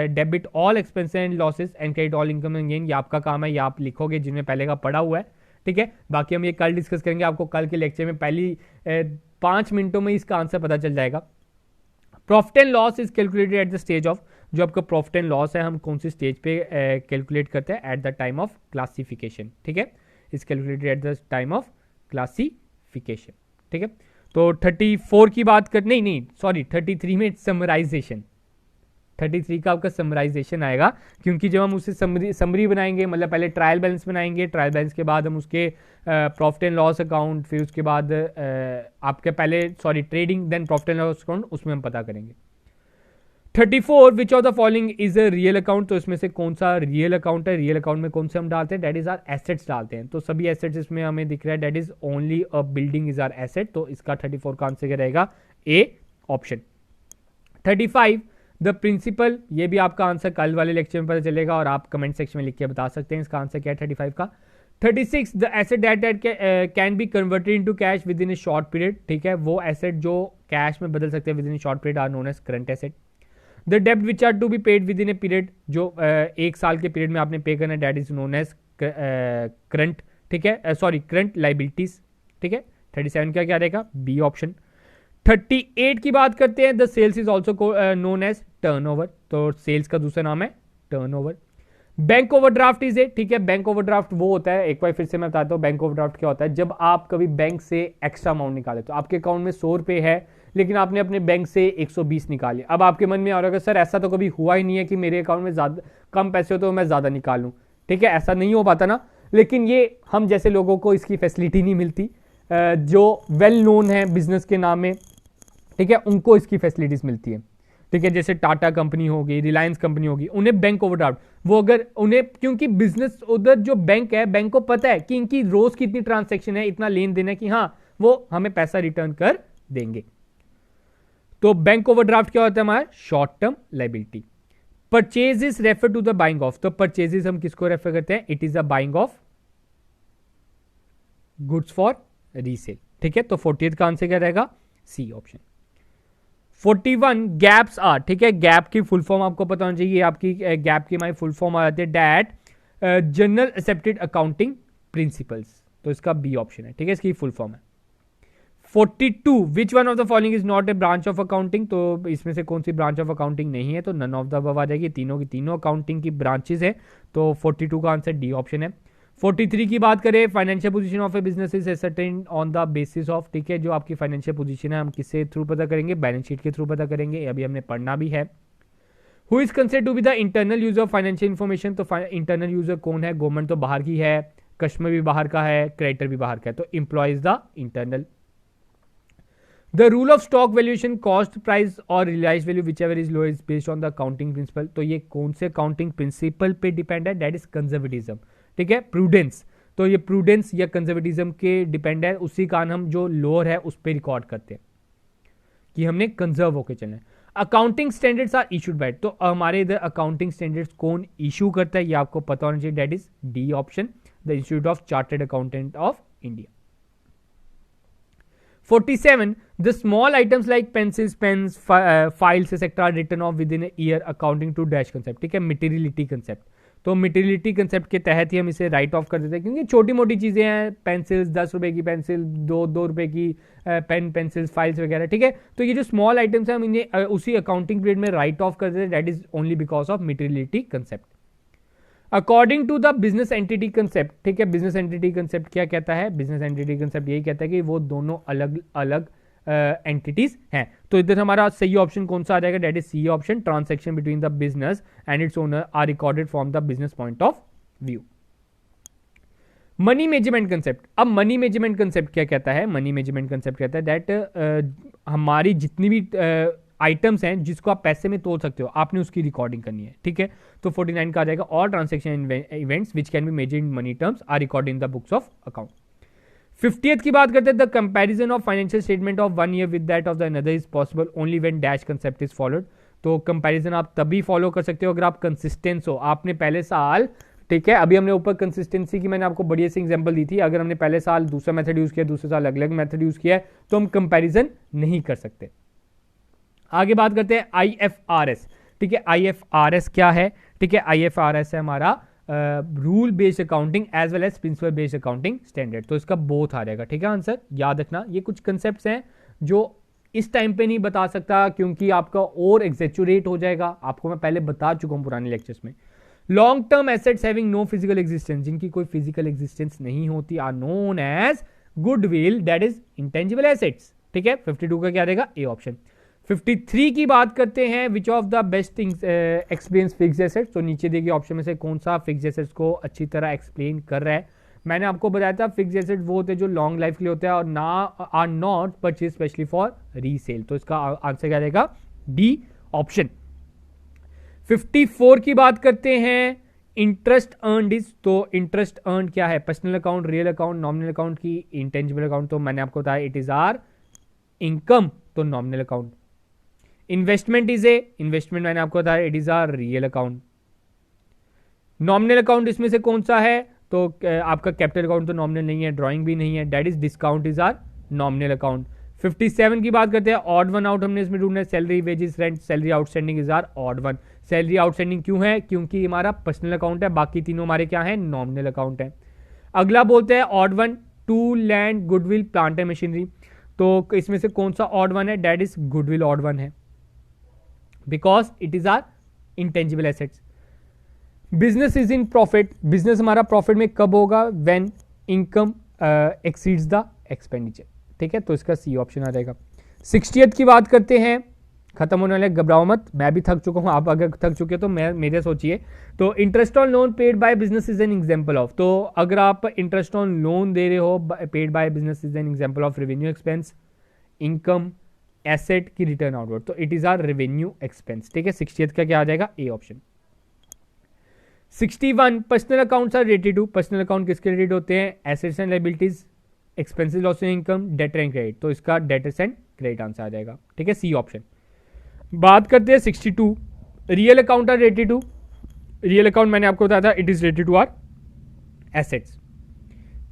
debit all expense and losses and credit all income and gain, ये आपका काम है, ये आप लिखोगे जिनमें पहले का पढ़ा हुआ है, ठीक है। बाकी हम ये कल डिस्कस करेंगे, आपको कल के लेक्चर में पहली 5 मिनटों में इसका आंसर पता चल जाएगा। Profit and loss is calculated at the stage of, जो आपका प्रॉफिट एंड लॉस है हम कौन सी स्टेज पे कैलकुलेट करते हैं, at the time of classification, ठीक है, is calculated at the time of classification, ठीक है। तो 34 की बात कर, नहीं सॉरी 33 में समराइजेशन, 33 का आपका समराइजेशन आएगा, क्योंकि जब हम उससे समरी बनाएंगे, मतलब पहले ट्रायल बैलेंस बनाएंगे, ट्रायल बैलेंस के बाद हम उसके प्रॉफिट एंड लॉस अकाउंट, फिर उसके बाद आपके पहले trading then profit and loss account, उसमें हम पता करेंगे। 34 which of the following is a real account, तो इसमें से कौन सा रियल अकाउंट है, रियल अकाउंट में कौन से हम डालते हैं, डेट इज आर एसेट्स डालते हैं, तो सभी एसेट्स इसमें हमें दिख रहा है, date is only a building is our asset, तो इसका 34 का आंसर क्या रहेगा, ए ऑप्शन। 35 द प्रिंसिपल, ये भी आपका आंसर कल वाले लेक्चर में पता चलेगा और आप कमेंट सेक्शन में लिख के बता सकते हैं इसका आंसर क्या है 35 का। 36 the asset that can be converted into cash with in a short period, ठीक है, वो एसेट जो कैश में बदल सकते हैं within a short period are known as current asset. The डेब्ट which are to be paid within a period, जो 1 साल के पीरियड में आपने पे करना है, that is known as current, ठीक है, करंट लाइबिलिटीज, ठीक है। 37 का क्या रहेगा, बी ऑप्शन। 38 की बात करते हैं, the sales is also known as turnover, तो सेल्स का दूसरा नाम है turnover. Bank overdraft is a, ठीक है, बैंक ओवरड्राफ्ट वो होता है, एक बार फिर से मैं बताता हूँ बैंक ओवरड्राफ्ट क्या होता है, जब आप कभी बैंक से एक्स्ट्रा अमाउंट निकाले, तो आपके अकाउंट में 100 रुपये है, लेकिन आपने अपने बैंक से 120 निकाले। अब आपके मन में आ रहा है सर ऐसा तो कभी हुआ ही नहीं है कि मेरे अकाउंट में ज्यादा कम पैसे हो तो मैं ज्यादा निकालूं, ठीक है, ऐसा नहीं हो पाता ना, लेकिन ये हम जैसे लोगों को इसकी फैसिलिटी नहीं मिलती, जो वेल नोन है बिजनेस के नाम में, ठीक है, उनको इसकी फैसिलिटीज मिलती है, ठीक है, जैसे टाटा कंपनी होगी, रिलायंस कंपनी होगी, उन्हें बैंक ओवरड्राफ्ट, वो अगर उन्हें, क्योंकि बिजनेस उधर जो बैंक है, बैंक को पता है कि इनकी रोज कितनी ट्रांसैक्शन है, इतना लेन देन है कि हाँ वो हमें पैसा रिटर्न कर देंगे। तो बैंक ओवरड्राफ्ट क्या होता है हमारा, short term liability. Purchases refer to the buying of, तो परचेजेस हम किसको रेफर करते हैं, it is the buying of goods for resale, ठीक है। तो 40th का आंसर क्या रहेगा, सी ऑप्शन। 41 गैप्स आर, ठीक है, गैप की फुल फॉर्म आपको पता होना चाहिए, आपकी गैप की हमारी फुल फॉर्म आ जाती है, that general accepted accounting principles, तो इसका बी ऑप्शन है, ठीक है, इसकी फुल फॉर्म है। 42 which one of the following is not A branch of accounting, तो इसमें से कौन सी ब्रांच ऑफ अकाउंटिंग नहीं है, तो नन ऑफ द अबव आ जाएगी, तीनों की तीनों अकाउंटिंग की ब्रांचेस है, तो 42 का आंसर डी ऑप्शन है। 43 की बात करें, financial position of a business is ascertained on the basis of, ठीक है, जो आपकी फाइनेंशियल पोजीशन है हम किसके थ्रू पता करेंगे, बैलेंस शीट के थ्रू पता करेंगे, अभी हमने पढ़ना भी है। Who is considered to be the internal user of financial information, तो इंटरनल यूजर कौन है, गवर्नमेंट तो बाहर की है, कस्टमर भी बाहर का है, क्रेडिटर भी बाहर का है, तो employ is the internal. The rule of stock valuation, cost price और realise value whichever is low is based on the accounting principle, तो ये कौन से अकाउंटिंग प्रिंसिपल पे डिपेंड है, दैट इज कंजर्वेटिज्म, ठीक है, प्रूडेंस, तो ये प्रूडेंस या कंजर्वेटिज्म के डिपेंड है, उसी कारण हम जो लोअर है उस पर रिकॉर्ड करते हैं कि हमने कंजर्व होकर चलना है। Accounting standards are issued by, तो हमारे इधर अकाउंटिंग स्टैंडर्ड्स कौन इशू करता है ये आपको पता होना चाहिए, that is D option, the institute of chartered accountant of India. 47 the small items like pencils, pens, files etc are written off within a year accounting to dash concept, ठीक है, मटेरियलिटी कंसेप्ट, तो materiality concept के तहत ही हम इसे right off कर देते हैं, क्योंकि छोटी मोटी चीजें हैं, पेंसिल्स 10 रुपए की पेंसिल, 2 रुपए की पेन पेंसिल्स फाइल्स वगैरह, ठीक है, तो ये जो स्मॉल आइटम्स हैं हम इन्हें उसी अकाउंटिंग पीरियड में राइट ऑफ कर देते हैं, that is only because of materiality concept. According to the business entity concept, ठीक है, बिजनेस एंटिटी कंसेप्ट क्या कहता है, बिजनेस एंटिटी कंसेप्ट यही कहता है कि वो दोनों अलग अलग एंटिटीज हैं, तो इधर हमारा सही ऑप्शन कौन सा आ जाएगा, that is C option, transaction between the business and its owner are recorded from the business point of view. Money measurement concept, अब मनी मेजरमेंट कंसेप्ट क्या कहता है, मनी मेजरमेंट कंसेप्ट कहता है दैट हमारी जितनी भी आइटम्स हैं जिसको आप पैसे में तोल सकते हो, आपने उसकी रिकॉर्डिंग करनी है, ठीक है, तो 49 का आ जाएगा, all transaction events which can be measured in money terms are recorded in the books of account. 50th की बात करते हैं, the comparison of financial statement of one year with that of the another is possible only when dash concept is followed, तो comparison आप तभी follow कर सकते हो अगर आप कंसिस्टेंस हो, आपने पहले साल, ठीक है, अभी हमने ऊपर कंसिस्टेंसी की मैंने आपको बढ़िया सी एग्जांपल दी थी, अगर हमने पहले साल दूसरा मेथड यूज किया, दूसरे साल अलग मेथड यूज किया है, तो हम कंपैरिजन नहीं कर सकते। आगे बात करते हैं IFRS, ठीक है, IFRS क्या है, ठीक है, IFRS है हमारा rule based accounting as well as principle based accounting standard, तो इसका बोथ आ जाएगा, ठीक है, आंसर याद रखना। ये कुछ कंसेप्ट्स हैं जो इस टाइम पे नहीं बता सकता क्योंकि आपका और एग्जेचुरेट हो जाएगा, आपको मैं पहले बता चुका हूं पुराने लेक्चर्स में। Long term assets having no physical existence, जिनकी कोई फिजिकल एग्जिस्टेंस नहीं होती, are known as goodwill, that is intangible assets, ठीक है, 52 का क्या रहेगा, ए ऑप्शन। 53 की बात करते हैं, विच of the best explains fixed assets, तो नीचे दिए गए ऑप्शन में से कौन सा फिक्स्ड एसेट्स को अच्छी तरह एक्सप्लेन कर रहा है। मैंने आपको बताया था फिक्स्ड एसेट वो होते हैं जो लॉन्ग लाइफ के लिए होते हैं और ना are not purchase specially for resale, तो इसका आंसर क्या रहेगा, डी ऑप्शन। 54 की बात करते हैं, इंटरेस्ट अर्नड इज, तो इंटरेस्ट अर्न क्या है, personal account, real account, nominal account की इंटेंजिबल अकाउंट, तो मैंने आपको बताया इट इज आर इनकम, तो nominal account. Investment is a, investment मैंने आपको बताया it is our real account. Nominal account इसमें से कौन सा है, तो आपका कैपिटल अकाउंट तो नॉमिनल नहीं है, ड्राइंग भी नहीं है, that is discount is our nominal account. 57 की बात करते हैं, ऑड वन आउट हमने इसमें ढूंढना है, salary, wages, rent, salary outstanding is our odd one. Salary outstanding क्यों है, क्योंकि हमारा पर्सनल अकाउंट है, बाकी तीनों हमारे क्या है, नॉमिनल अकाउंट है। अगला बोलते हैं odd one, two, land, goodwill, plant and machinery, तो इसमें से कौन सा ऑड वन है, that is goodwill odd one है, because it is are intangible assets. Business is in profit, business हमारा प्रॉफिट में कब होगा, when income exceeds the expenditure, ठीक है, तो इसका सी ऑप्शन आ जाएगा। 60th की बात करते हैं, खत्म होने वाले, घबराओ मत, मैं भी थक चुका हूं, आप अगर थक चुके हो तो मेरे सोचिए। तो interest on loan paid by business is an example of, तो अगर आप इंटरेस्ट ऑन लोन दे रहे हो paid by business is an example of revenue expense, income, asset की रिटर्न आउटवर्ड, तो it is our revenue expense, ठीक है, 60th का क्या आ जाएगा, A option. 61 personal accounts are related to, personal account किसके रिलेटेड होते हैं, assets and liabilities, expenses, loss and income, debt and credit, तो इसका डेटर्स एंड क्रेडिट आंसर आ जाएगा, ठीक है, सी ऑप्शन। बात करते हैं 62 real account are related to, real account मैंने आपको बताया था it is related to our assets.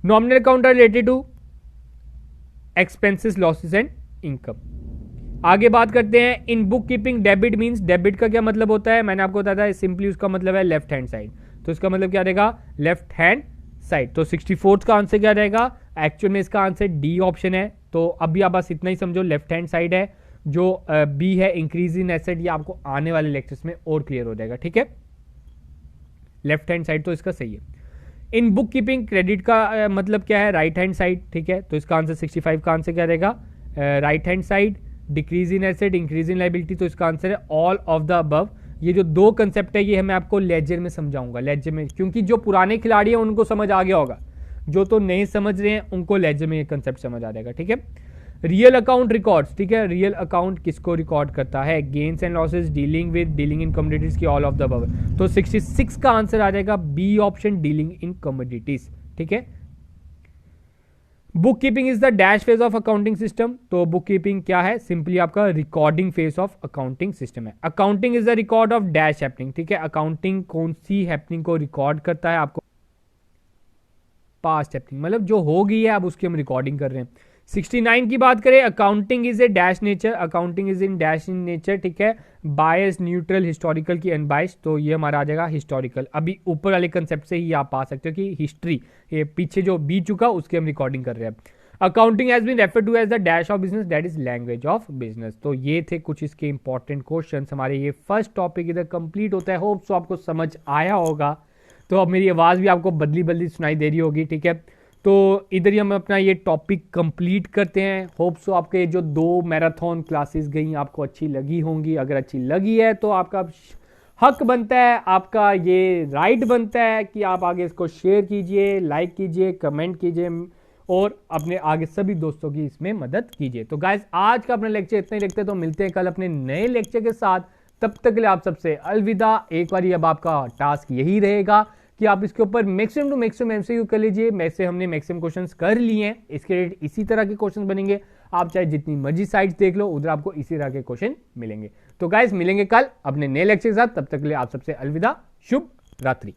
Nominal account are related to expenses, losses and income. आगे बात करते हैं, in book keeping debit means, debit का क्या मतलब होता है, मैंने आपको बताया था सिंपली उसका मतलब है लेफ्ट हैंड साइड, तो इसका मतलब क्या रहेगा, लेफ्ट हैंड साइड। तो 64th का आंसर क्या रहेगा? एक्चुअल में इसका आंसर डी ऑप्शन है। तो अभी आप बस इतना ही समझो, लेफ्ट हैंड साइड है, जो बी है इंक्रीज इन एसेट, ये आपको आने वाले लेक्चर्स में और क्लियर हो जाएगा, ठीक है। लेफ्ट हैंड साइड तो इसका सही है। इन बुक कीपिंग क्रेडिट का मतलब क्या है? राइट हैंड साइड, ठीक है। तो इसका आंसर 65 का आंसर क्या रहेगा? Right hand side. Decrease in asset, increase in liability, तो इसका आंसर है ऑल ऑफ द अबव। ये जो दो कंसेप्ट है ये मैं आपको लेजर में समझाऊंगा, लेजर में, क्योंकि जो पुराने खिलाड़ी हैं उनको समझ आ गया होगा, जो तो नहीं समझ रहे हैं उनको लेजर में ये कंसेप्ट समझ आ जाएगा, ठीक है। रियल अकाउंट रिकॉर्ड्स, ठीक है। रियल अकाउंट किसको रिकॉर्ड करता है? Gains and losses, dealing with, dealing in commodities की ऑल ऑफ द अबव। तो 66 का आंसर आ जाएगा B option, dealing in commodities, ठीक है। Book keeping is the dash phase of accounting system. तो बुक कीपिंग क्या है? सिंपली आपका recording phase of accounting system है। Accounting is the record of dash happening, ठीक है। अकाउंटिंग कौन सी हैपनिंग को रिकॉर्ड करता है? आपको पास्ट हैपनिंग, मतलब जो हो गई है अब उसकी हम रिकॉर्डिंग कर रहे हैं। 69 की बात करें, accounting is a dash nature, accounting is in dash in nature, ठीक है। बायस, न्यूट्रल, हिस्टोरिकल की अनबायस्ड, तो ये हमारा आ जाएगा हिस्टोरिकल। अभी ऊपर वाले कंसेप्ट से ही आप पा सकते हो कि हिस्ट्री, ये पीछे जो बीत चुका उसकी हम रिकॉर्डिंग कर रहे हैं। Accounting has been referred to as the dash of business, that is language of business. तो ये थे कुछ इसके इंपॉर्टेंट क्वेश्चन। हमारे ये फर्स्ट टॉपिक इधर कंप्लीट होता है। होप सो आपको समझ आया होगा। तो अब मेरी आवाज़ भी आपको बदली बदली सुनाई दे रही होगी, ठीक है। तो इधर ही हम अपना ये टॉपिक कंप्लीट करते हैं। होप सो आपके जो 2 मैराथन क्लासेस गई आपको अच्छी लगी होंगी। अगर अच्छी लगी है तो आपका हक बनता है, आपका ये राइट बनता है कि आप आगे इसको शेयर कीजिए, लाइक कीजिए, कमेंट कीजिए और अपने आगे सभी दोस्तों की इसमें मदद कीजिए। तो गाइस आज का अपना लेक्चर इतना ही रखते हैं, तो मिलते हैं कल अपने नए लेक्चर के साथ। तब तक के लिए आप सबसे अलविदा। एक बार अब आपका टास्क यही रहेगा कि आप इसके ऊपर मैक्सिमम टू मैक्सिमम एमसीक्यू कर लीजिए। वैसे हमने मैक्सिमम क्वेश्चंस कर लिए हैं, इसके रिलेटेड इसी तरह के क्वेश्चंस बनेंगे। आप चाहे जितनी मर्जी साइट्स देख लो, उधर आपको इसी तरह के क्वेश्चन मिलेंगे। तो गाइस मिलेंगे कल अपने नए लेक्चर के साथ। तब तक के लिए आप सबसे अलविदा। शुभ रात्रि।